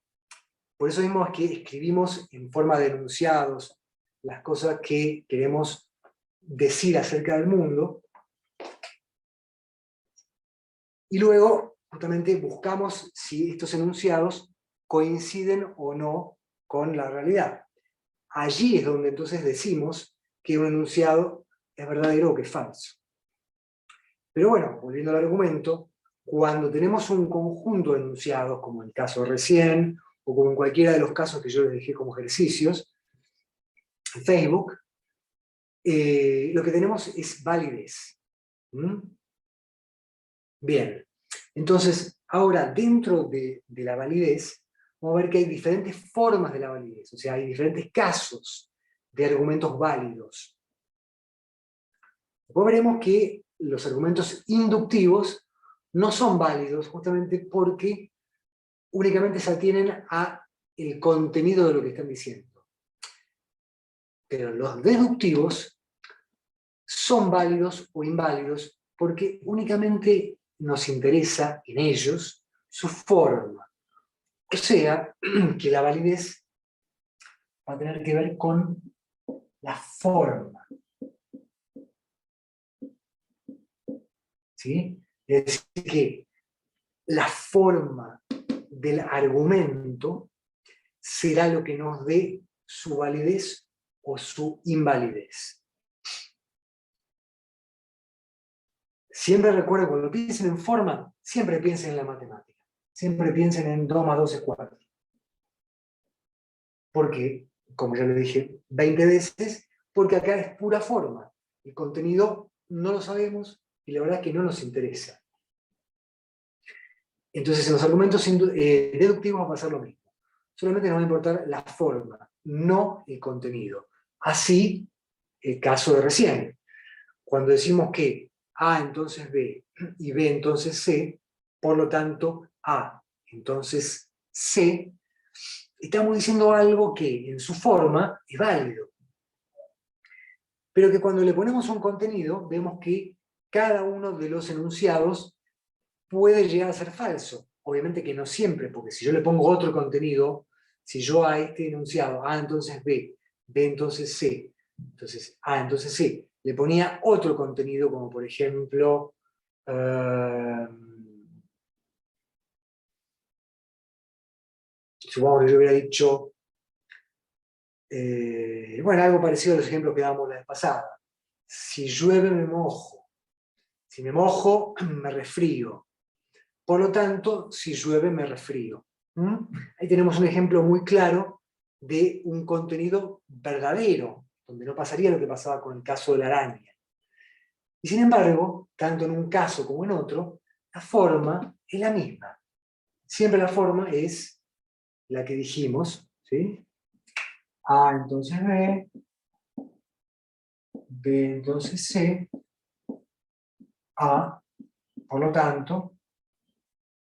Speaker 1: por eso mismo es que escribimos en forma de enunciados las cosas que queremos decir acerca del mundo, y luego justamente buscamos si estos enunciados coinciden o no con la realidad. Allí es donde entonces decimos que un enunciado es verdadero o que es falso. Pero bueno, volviendo al argumento, cuando tenemos un conjunto de enunciados, como en el caso recién, o como en cualquiera de los casos que yo les dejé como ejercicios, en Facebook, lo que tenemos es validez. ¿Mm? Bien, entonces, ahora dentro de la validez, vamos a ver que hay diferentes formas de la validez, o sea, hay diferentes casos de argumentos válidos. Después veremos que los argumentos inductivos no son válidos justamente porque únicamente se atienen a el contenido de lo que están diciendo. Pero los deductivos son válidos o inválidos porque únicamente nos interesa en ellos su forma. O sea, que la validez va a tener que ver con la forma. ¿Sí? Es decir, que la forma del argumento será lo que nos dé su validez o su invalidez. Siempre recuerden, cuando piensen en forma, siempre piensen en la matemática. Siempre piensen en 2 más 2 es 4. Porque, como ya lo dije 20 veces, porque acá es pura forma. El contenido no lo sabemos y la verdad es que no nos interesa. Entonces en los argumentos deductivos va a pasar lo mismo. Solamente nos va a importar la forma, no el contenido. Así, el caso de recién. Cuando decimos que A entonces B y B entonces C, por lo tanto A entonces C, estamos diciendo algo que en su forma es válido. Pero que cuando le ponemos un contenido, vemos que cada uno de los enunciados puede llegar a ser falso. Obviamente que no siempre, porque si yo le pongo otro contenido, si yo a este enunciado, A entonces B, B entonces C, entonces A entonces C, le ponía otro contenido, como por ejemplo, supongamos que yo hubiera dicho, bueno, algo parecido a los ejemplos que dábamos la vez pasada. Si llueve me mojo, si me mojo me resfrío. Por lo tanto, si llueve me resfrío. Ahí tenemos un ejemplo muy claro de un contenido verdadero, donde no pasaría lo que pasaba con el caso de la araña. Y sin embargo, tanto en un caso como en otro, la forma es la misma. Siempre la forma es la que dijimos, ¿sí? A entonces B, B entonces C, A, por lo tanto,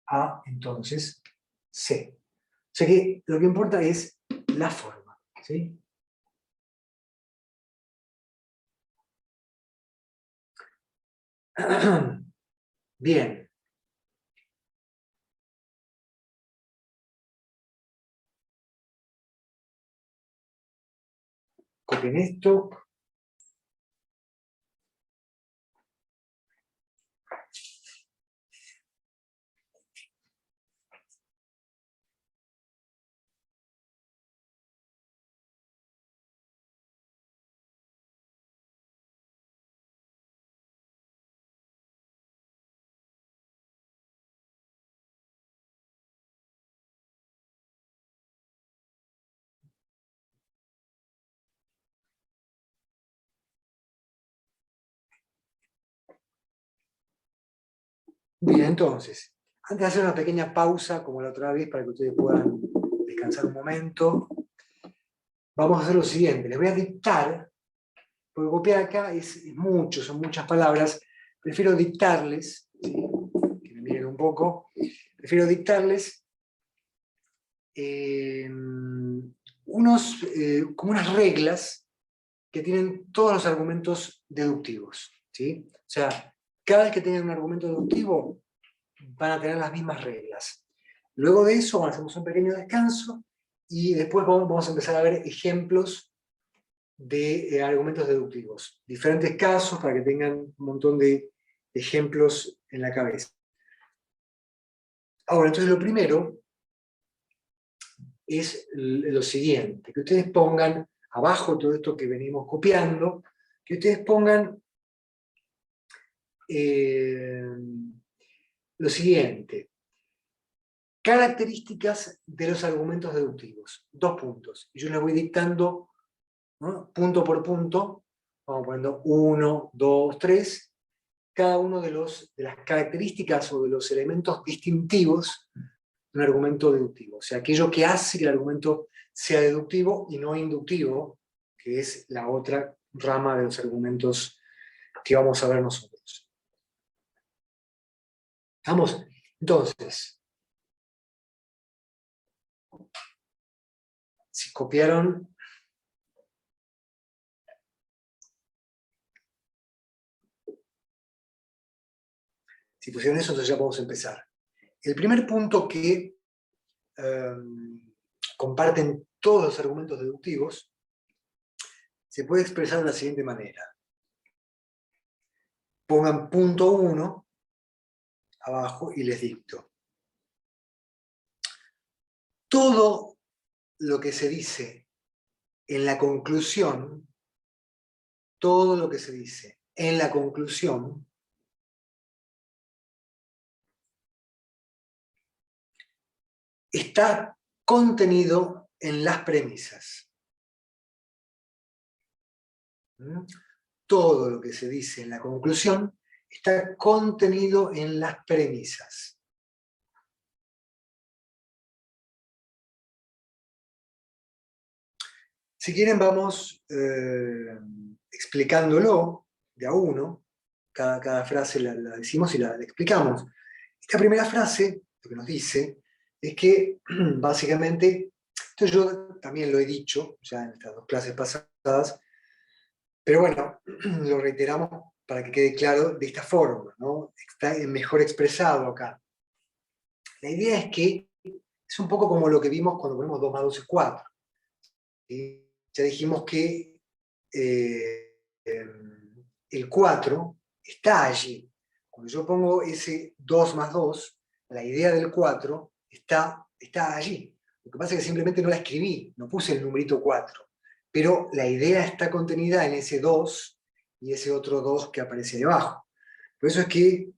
Speaker 1: A entonces C. O sea que lo que importa es la forma, ¿sí? Bien. Copien esto. Bien, entonces, antes de hacer una pequeña pausa, como la otra vez, para que ustedes puedan descansar un momento, vamos a hacer lo siguiente. Les voy a dictar, porque copiar acá es mucho, son muchas palabras. Prefiero dictarles, ¿sí? Que me miren un poco, prefiero dictarles como unas reglas que tienen todos los argumentos deductivos, ¿sí? O sea, cada vez que tengan un argumento deductivo, van a tener las mismas reglas. Luego de eso hacemos un pequeño descanso y después vamos a empezar a ver ejemplos de argumentos deductivos. Diferentes casos para que tengan un montón de ejemplos en la cabeza. Ahora, entonces lo primero es lo siguiente, que ustedes pongan abajo todo esto que venimos copiando, que ustedes pongan lo siguiente: características de los argumentos deductivos. 2 puntos. Y yo les voy dictando, ¿no?, punto por punto, vamos poniendo 1, 2, 3, cada uno de las características o de los elementos distintivos de un argumento deductivo. O sea, aquello que hace que el argumento sea deductivo y no inductivo, que es la otra rama de los argumentos que vamos a ver nosotros. ¿Vamos? Entonces, si copiaron, si pusieron eso, entonces ya podemos empezar. El primer punto que comparten todos los argumentos deductivos se puede expresar de la siguiente manera. Pongan punto 1 abajo y les dicto. Todo lo que se dice en la conclusión, todo lo que se dice en la conclusión está contenido en las premisas. Todo lo que se dice en la conclusión está contenido en las premisas. Si quieren vamos explicándolo de a uno, cada frase la decimos y la explicamos. Esta primera frase, lo que nos dice, es que básicamente, esto yo también lo he dicho ya en estas 2 clases pasadas, pero bueno, lo reiteramos para que quede claro de esta forma, ¿no? Está mejor expresado acá. La idea es que es un poco como lo que vimos cuando ponemos 2 más 2 es 4. ¿Sí? Ya dijimos que el 4 está allí. Cuando yo pongo ese 2 más 2, la idea del 4 está allí. Lo que pasa es que simplemente no la escribí, no puse el numerito 4. Pero la idea está contenida en ese 2 y ese otro 2 que aparece debajo. Por eso es que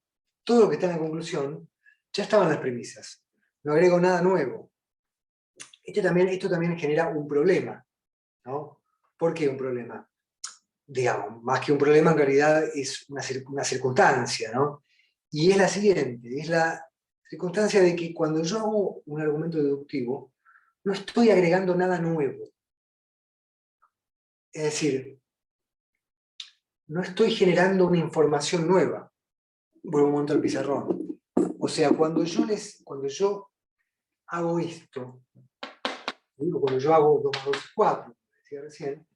Speaker 1: todo lo que está en la conclusión ya estaba en las premisas. No agrego nada nuevo. Esto también genera un problema, ¿no? ¿Por qué un problema? Digamos, más que un problema, en realidad es una circunstancia, ¿no? Y es la siguiente, es la circunstancia de que cuando yo hago un argumento deductivo, no estoy agregando nada nuevo. Es decir, no estoy generando una información nueva. Vuelvo un momento al pizarrón. O sea, cuando yo hago esto, cuando yo hago 2 más 2 es 4, como decía recién,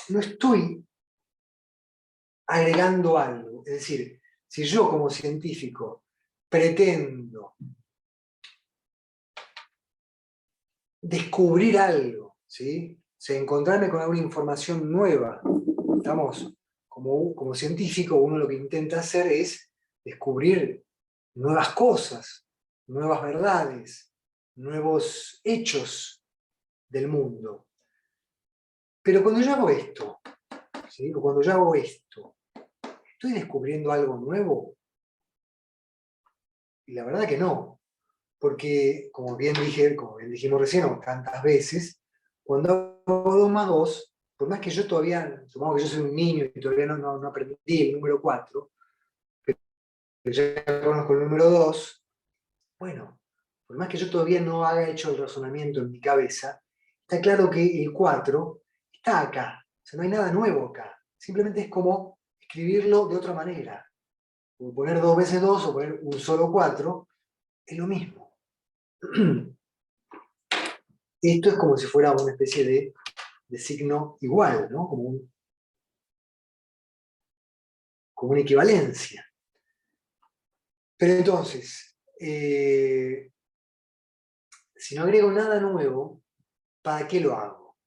Speaker 1: no estoy agregando algo. Es decir, si yo como científico pretendo descubrir algo, ¿sí? O sea, encontrarme con alguna información nueva, estamos como científico, uno lo que intenta hacer es descubrir nuevas cosas, nuevas verdades, nuevos hechos del mundo. Pero cuando yo hago esto, ¿sí? O cuando yo hago esto, ¿estoy descubriendo algo nuevo? Y la verdad que no. Porque, como bien dijimos recién, o tantas veces, cuando hago 2 más 2, por más que yo todavía, supongamos que yo soy un niño y todavía no aprendí el número 4, pero ya conozco el número 2, bueno, por más que yo todavía no haya hecho el razonamiento en mi cabeza, está claro que el 4 está acá. O sea, no hay nada nuevo acá. Simplemente es como escribirlo de otra manera. O poner 2 veces 2 o poner un solo 4, es lo mismo. Esto es como si fuera una especie de signo igual, ¿no? Como una equivalencia. Pero entonces, si no agrego nada nuevo, ¿para qué lo hago?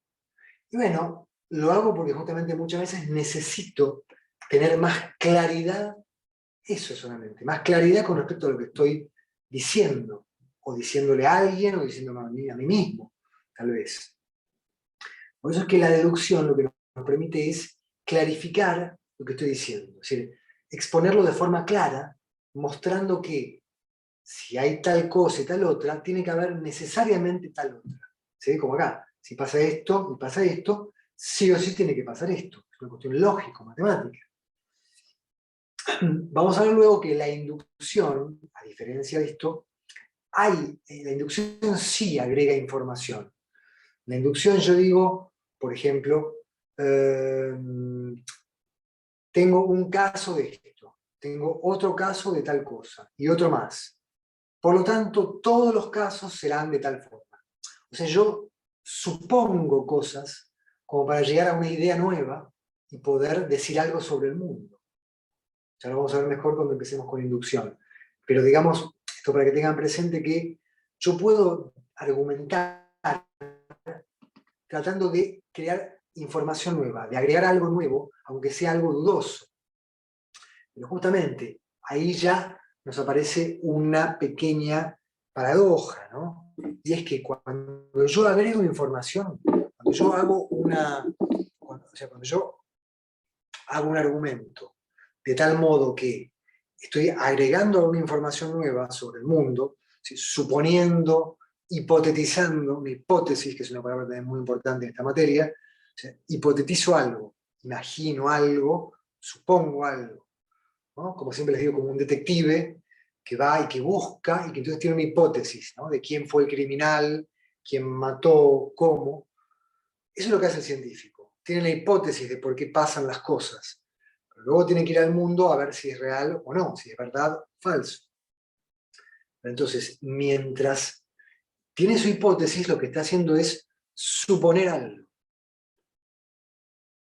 Speaker 1: Y bueno, lo hago porque justamente muchas veces necesito tener más claridad, eso solamente, más claridad con respecto a lo que estoy diciendo, o diciéndole a alguien, o diciéndome a mí mismo, tal vez. Por eso es que la deducción lo que nos permite es clarificar lo que estoy diciendo, es decir, exponerlo de forma clara, mostrando que si hay tal cosa y tal otra, tiene que haber necesariamente tal otra. ¿Sí? Como acá, si pasa esto y pasa esto, sí o sí tiene que pasar esto. Es una cuestión lógica, matemática. Vamos a ver luego que la inducción, a diferencia de esto, la inducción sí agrega información. La inducción yo digo, por ejemplo, tengo un caso de esto, tengo otro caso de tal cosa y otro más. Por lo tanto, todos los casos serán de tal forma. O sea, yo supongo cosas como para llegar a una idea nueva y poder decir algo sobre el mundo. Ya lo vamos a ver mejor cuando empecemos con inducción. Pero digamos, esto para que tengan presente que yo puedo argumentar tratando de crear información nueva, de agregar algo nuevo, aunque sea algo dudoso. Pero justamente ahí ya nos aparece una pequeña paradoja, ¿no? Y es que cuando yo agrego información, cuando yo hago cuando yo hago un argumento de tal modo que estoy agregando una información nueva sobre el mundo, ¿sí? Suponiendo, hipotetizando, una hipótesis, que es una palabra también muy importante en esta materia, ¿sí? Hipotetizo algo, imagino algo, supongo algo, ¿no? Como siempre les digo, como un detective que va y que busca y que entonces tiene una hipótesis, ¿no? De quién fue el criminal, quién mató, cómo. Eso es lo que hace el científico. Tiene la hipótesis de por qué pasan las cosas. Pero luego tiene que ir al mundo a ver si es real o no, si es verdad o falso. Entonces, mientras tiene su hipótesis, lo que está haciendo es suponer algo.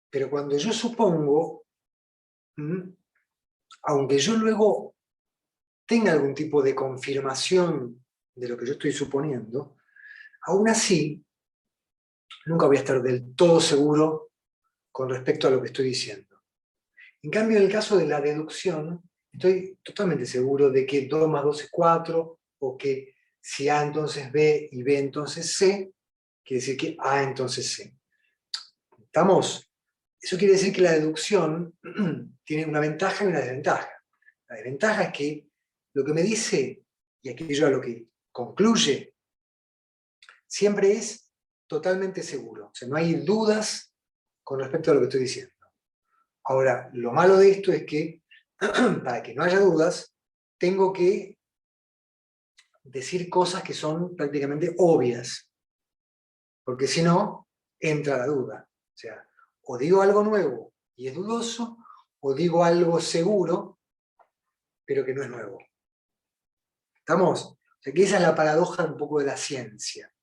Speaker 1: Pero cuando yo supongo, aunque yo luego tenga algún tipo de confirmación de lo que yo estoy suponiendo, aún así, nunca voy a estar del todo seguro con respecto a lo que estoy diciendo. En cambio, en el caso de la deducción, estoy totalmente seguro de que 2 más 2 es 4, o que si A entonces B y B entonces C, quiere decir que A entonces C. ¿Estamos? Eso quiere decir que la deducción tiene una ventaja y una desventaja. La desventaja es que lo que me dice y aquello a lo que concluye siempre es totalmente seguro. O sea, no hay dudas con respecto a lo que estoy diciendo. Ahora, lo malo de esto es que, para que no haya dudas, tengo que decir cosas que son prácticamente obvias, porque si no, entra la duda. O sea, o digo algo nuevo y es dudoso, o digo algo seguro, pero que no es nuevo. ¿Estamos? O sea, que esa es la paradoja un poco de la ciencia,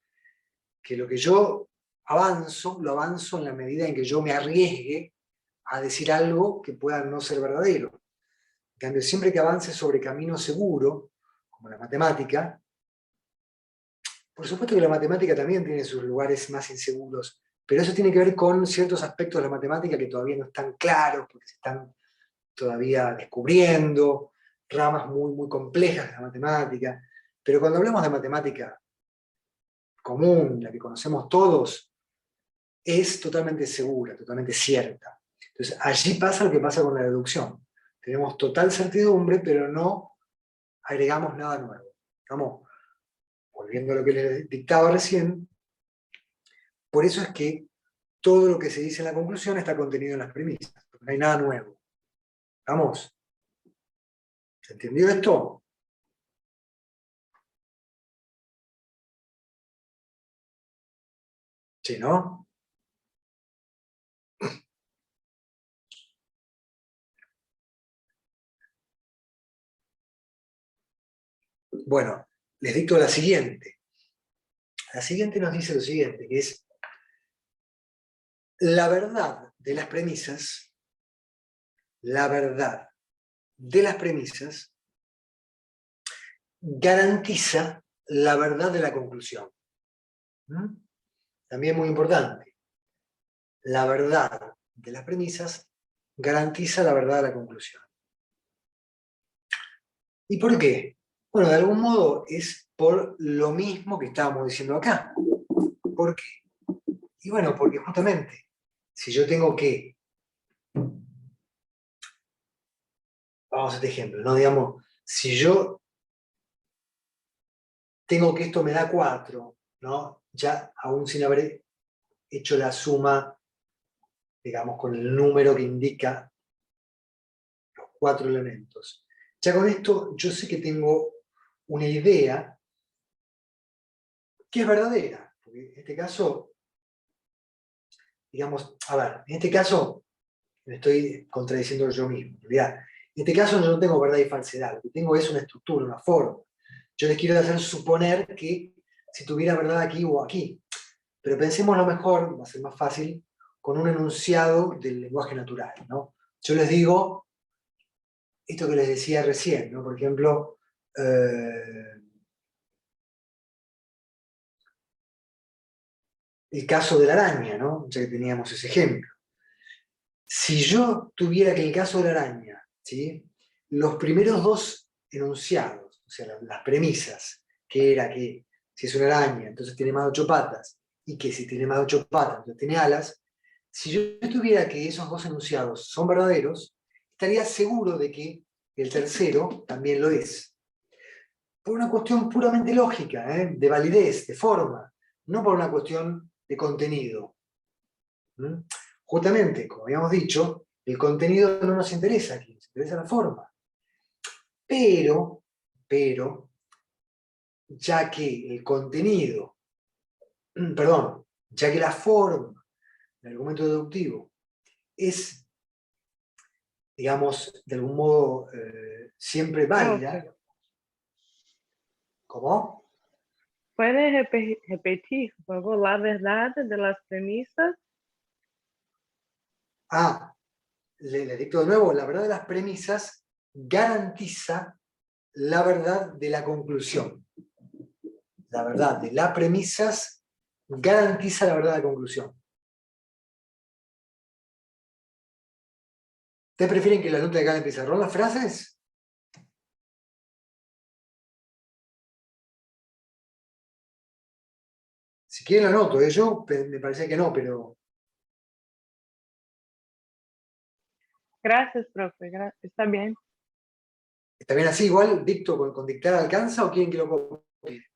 Speaker 1: que lo que yo avanzo, lo avanzo en la medida en que yo me arriesgue a decir algo que pueda no ser verdadero. En cambio, siempre que avance sobre camino seguro, como la matemática, por supuesto que la matemática también tiene sus lugares más inseguros, pero eso tiene que ver con ciertos aspectos de la matemática que todavía no están claros, porque se están todavía descubriendo, ramas muy, muy complejas de la matemática. Pero cuando hablamos de matemática común, la que conocemos todos, es totalmente segura, totalmente cierta. Entonces, allí pasa lo que pasa con la deducción. Tenemos total certidumbre, pero no agregamos nada nuevo. Estamos volviendo a lo que les dictaba recién. Por eso es que todo lo que se dice en la conclusión está contenido en las premisas, porque no hay nada nuevo. ¿Vamos? ¿Se entendió esto? Sí, ¿no? Bueno, les dicto la siguiente. La siguiente nos dice lo siguiente, que es la verdad de las premisas, la verdad de las premisas garantiza la verdad de la conclusión. ¿Mm? También muy importante. La verdad de las premisas garantiza la verdad de la conclusión. ¿Y por qué? Bueno, de algún modo es por lo mismo que estábamos diciendo acá. ¿Por qué? Y bueno, porque justamente, si yo tengo que, vamos a este ejemplo, ¿no? Digamos, si yo tengo que esto me da 4, ¿no? Ya aún sin haber hecho la suma, digamos, con el número que indica los 4 elementos. Ya con esto yo sé que tengo una idea que es verdadera. Porque en este caso, digamos, a ver, en este caso me estoy contradiciendo yo mismo. En realidad, en este caso yo no tengo verdad y falsedad, lo que tengo es una estructura, una forma. Yo les quiero hacer suponer que si tuviera verdad aquí o aquí. Pero pensemos lo mejor, va a ser más fácil, con un enunciado del lenguaje natural, ¿no? Yo les digo esto que les decía recién, ¿no? Por ejemplo, el caso de la araña, ¿no? Ya que teníamos ese ejemplo. Si yo tuviera que el caso de la araña, ¿sí? Los primeros dos enunciados, o sea, las premisas, que era que si es una araña, entonces tiene más de 8 patas, y que si tiene más de 8 patas, entonces tiene alas, si yo tuviera que esos dos enunciados son verdaderos, estaría seguro de que el tercero también lo es. Por una cuestión puramente lógica, ¿eh? De validez, de forma, no por una cuestión de contenido. ¿Mm? Justamente, como habíamos dicho, el contenido no nos interesa aquí, nos interesa la forma. Pero, ya que el contenido, perdón, ya que la forma del argumento deductivo es, digamos, de algún modo siempre válida,
Speaker 4: Profe,
Speaker 1: ¿cómo?
Speaker 4: ¿puede repetir, por favor, la verdad de las premisas?
Speaker 1: Ah, le dicto de nuevo, la verdad de las premisas garantiza la verdad de la conclusión. La verdad de las premisas garantiza la verdad de la conclusión. ¿Ustedes prefieren que la nota de acá en el pizarrón las frases? Si quieren lo anoto, yo me parece que no, pero
Speaker 4: Gracias, profe, está bien.
Speaker 1: está bien así, igual, dicto con dictar alcanza o quieren que lo copie.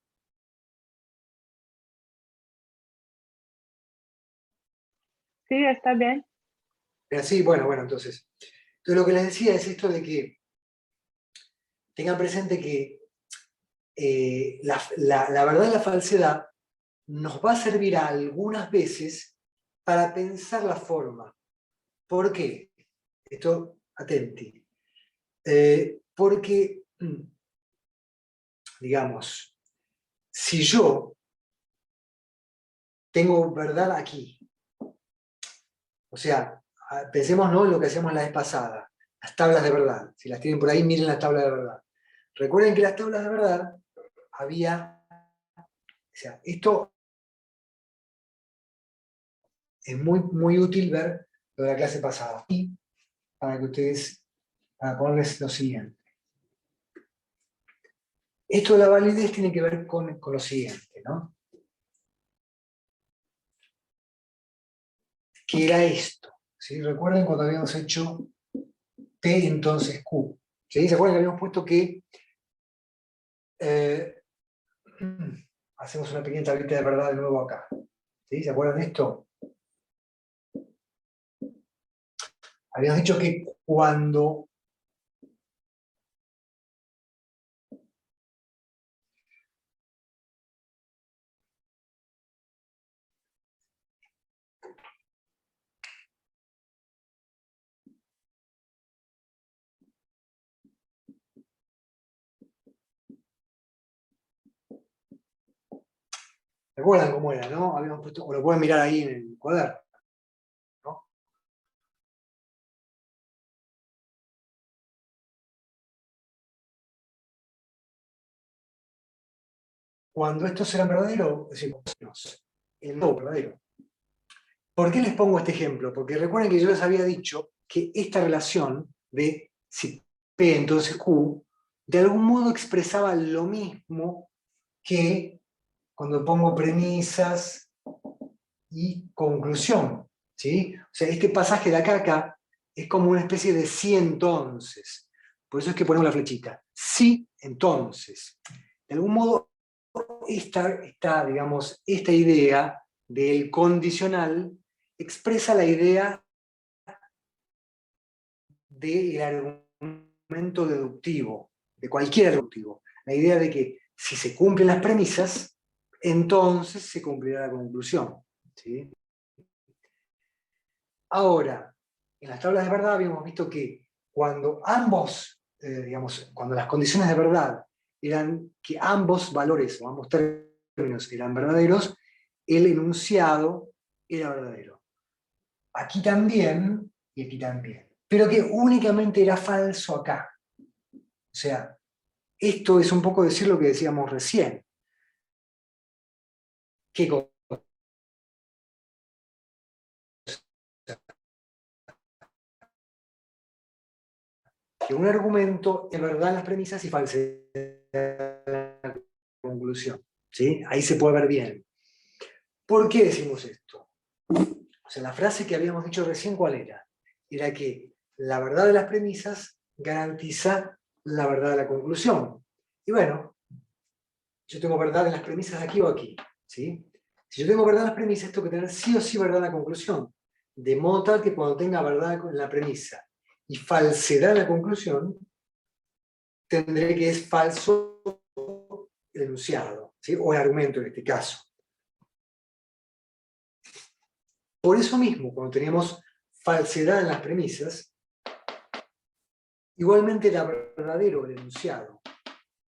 Speaker 4: Sí, está bien.
Speaker 1: Así, bueno, entonces. Entonces lo que les decía es esto de que tengan presente que la verdad y la falsedad nos va a servir algunas veces para pensar la forma. ¿Por qué? Esto, atenti. Porque, digamos, si yo tengo verdad aquí, o sea, pensemos ¿no? en lo que hacíamos la vez pasada, las tablas de verdad. Si las tienen por ahí, miren las tablas de verdad. Recuerden que las tablas de verdad había, o sea, esto es muy, muy útil ver lo de la clase pasada. Y para que ustedes, para ponerles lo siguiente. Esto de la validez tiene que ver con lo siguiente, ¿no? ¿Qué era esto? ¿Sí? Recuerden cuando habíamos hecho P entonces Q. ¿Sí? ¿Se acuerdan que habíamos puesto que eh, hacemos una pequeña tablita de verdad de nuevo acá? ¿Sí? ¿Se acuerdan de esto? Habíamos dicho que cuando ¿recuerdan cómo era, no? Habíamos puesto, o lo pueden mirar ahí en el cuaderno. cuando estos eran verdaderos, decimos, el no verdadero. ¿Por qué les pongo este ejemplo? Porque recuerden que yo les había dicho que esta relación de si P entonces Q, de algún modo expresaba lo mismo que cuando pongo premisas y conclusión, ¿sí? O sea, este pasaje de acá a acá es como una especie de sí entonces. Por eso es que ponemos la flechita. Sí, entonces. De algún modo, digamos, esta idea del condicional expresa la idea del argumento deductivo, de cualquier deductivo. La idea de que si se cumplen las premisas, entonces se cumplirá la conclusión, ¿sí? Ahora, en las tablas de verdad habíamos visto que cuando digamos, cuando las condiciones de verdad eran que ambos valores o ambos términos eran verdaderos, el enunciado era verdadero. Aquí también y aquí también. Pero que únicamente era falso acá. O sea, esto es un poco decir lo que decíamos recién. ¿Qué cosa? Que un argumento es verdad en las premisas y falsedad en la conclusión. ¿Sí? Ahí se puede ver bien. ¿Por qué decimos esto? O sea, la frase que habíamos dicho recién, ¿cuál era? Era que la verdad de las premisas garantiza la verdad de la conclusión. Y bueno, yo tengo verdad en las premisas aquí o aquí. ¿Sí? Si yo tengo verdad en las premisas, tengo que tener sí o sí verdad en la conclusión. De modo tal que cuando tenga verdad en la premisa y falsedad en la conclusión, tendré que es falso el enunciado, ¿sí? O el argumento en este caso. Por eso mismo, cuando teníamos falsedad en las premisas, igualmente era verdadero el enunciado.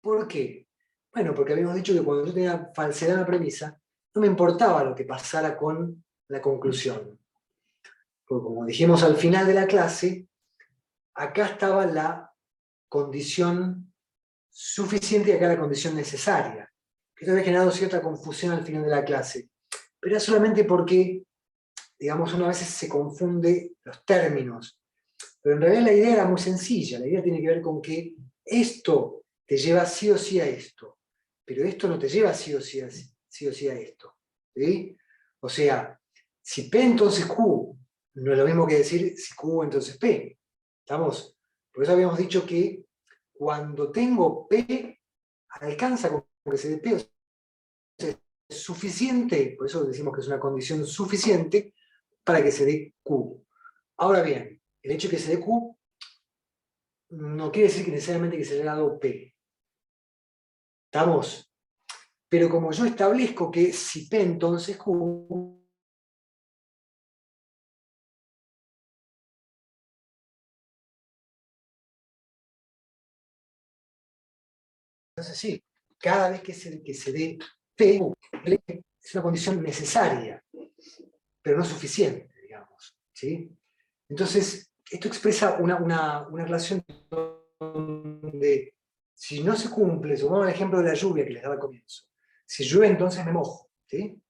Speaker 1: ¿Por qué? Bueno, porque habíamos dicho que cuando yo tenía falsedad en la premisa, no me importaba lo que pasara con la conclusión. Porque como dijimos al final de la clase, acá estaba la condición suficiente y acá la condición necesaria. Esto había generado cierta confusión al final de la clase. Pero era solamente porque, digamos, una vez se confunde los términos. Pero en realidad la idea era muy sencilla. La idea tiene que ver con que esto te lleva sí o sí a esto, pero esto no te lleva sí o sí a esto. ¿Sí? O sea, si P entonces Q, no es lo mismo que decir si Q entonces P. ¿Estamos? Por eso habíamos dicho que cuando tengo P, alcanza con que se dé P, o sea, es suficiente, por eso decimos que es una condición suficiente para que se dé Q. Ahora bien, el hecho de que se dé Q no quiere decir que necesariamente que se haya dado P. ¿Estamos? Pero como yo establezco que si P entonces Q, entonces sí, cada vez que se dé P, es una condición necesaria, pero no suficiente, digamos. ¿Sí? Entonces, esto expresa una relación de, si no se cumple, supongamos el ejemplo de la lluvia que les daba al comienzo, si llueve entonces me mojo, ¿sí?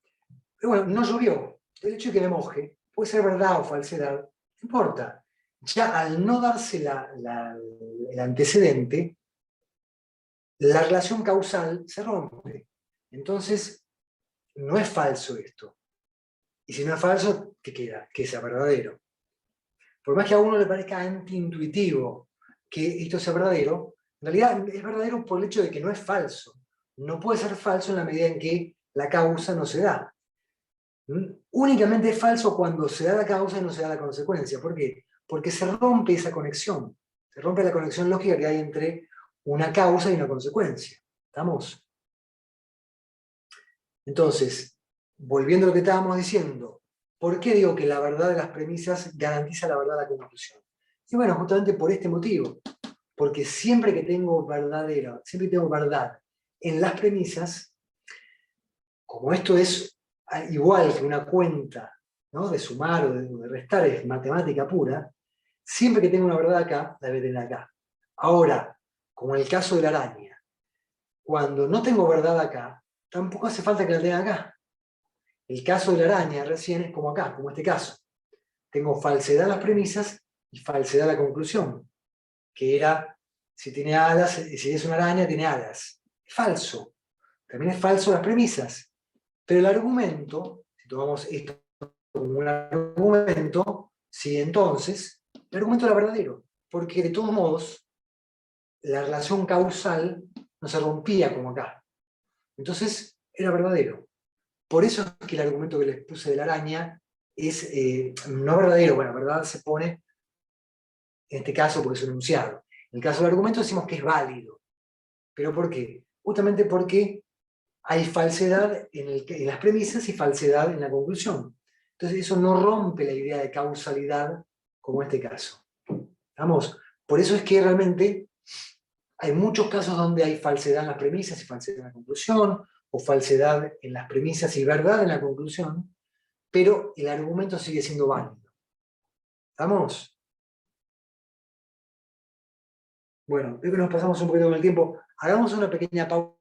Speaker 1: Pero bueno, no llovió, el hecho de que me moje, puede ser verdad o falsedad, no importa. Ya al no darse el antecedente, la relación causal se rompe. Entonces, no es falso esto. Y si no es falso, ¿qué queda? Que sea verdadero. Por más que a uno le parezca antiintuitivo que esto sea verdadero, en realidad es verdadero por el hecho de que no es falso. No puede ser falso en la medida en que la causa no se da. Únicamente es falso cuando se da la causa y no se da la consecuencia. ¿Por qué? Porque se rompe esa conexión. Se rompe la conexión lógica que hay entre una causa y una consecuencia. ¿Estamos? Entonces, volviendo a lo que estábamos diciendo, ¿por qué digo que la verdad de las premisas garantiza la verdad de la conclusión? Y bueno, justamente por este motivo. Porque siempre que tengo siempre que tengo verdad en las premisas, como esto es igual que una cuenta, ¿no? De sumar o de restar, es matemática pura, siempre que tengo una verdad acá, la debe tener acá. Ahora, como en el caso de la araña, cuando no tengo verdad acá, tampoco hace falta que la tenga acá. El caso de la araña recién es como acá, como este caso. Tengo falsedad en las premisas y falsedad en la conclusión, que era, si tiene alas, si es una araña, tiene alas. Es falso. También es falso las premisas. Pero el argumento, si tomamos esto como un argumento, sí, entonces, el argumento era verdadero, porque de todos modos, la relación causal no se rompía como acá. Entonces, era verdadero. Por eso es que el argumento que les puse de la araña es no verdadero. Bueno, verdad se pone en este caso porque es un enunciado. En el caso del argumento decimos que es válido. ¿Pero por qué? Justamente porque hay falsedad en las premisas y falsedad en la conclusión. Entonces eso no rompe la idea de causalidad como en este caso. ¿Vamos? Por eso es que realmente hay muchos casos donde hay falsedad en las premisas y falsedad en la conclusión, o falsedad en las premisas y verdad en la conclusión, pero el argumento sigue siendo válido. ¿Estamos? Bueno, creo que nos pasamos un poquito con el tiempo. Hagamos una pequeña pausa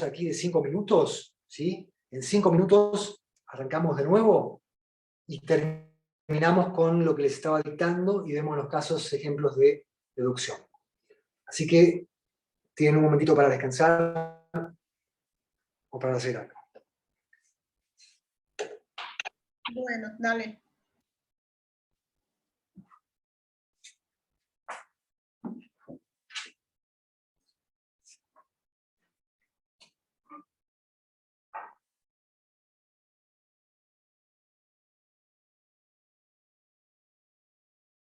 Speaker 1: aquí de 5 minutos, ¿sí? En 5 minutos arrancamos de nuevo y terminamos con lo que les estaba dictando y vemos los casos, ejemplos de deducción. Así que tienen un momentito para descansar o para hacer algo.
Speaker 3: Bueno, dale.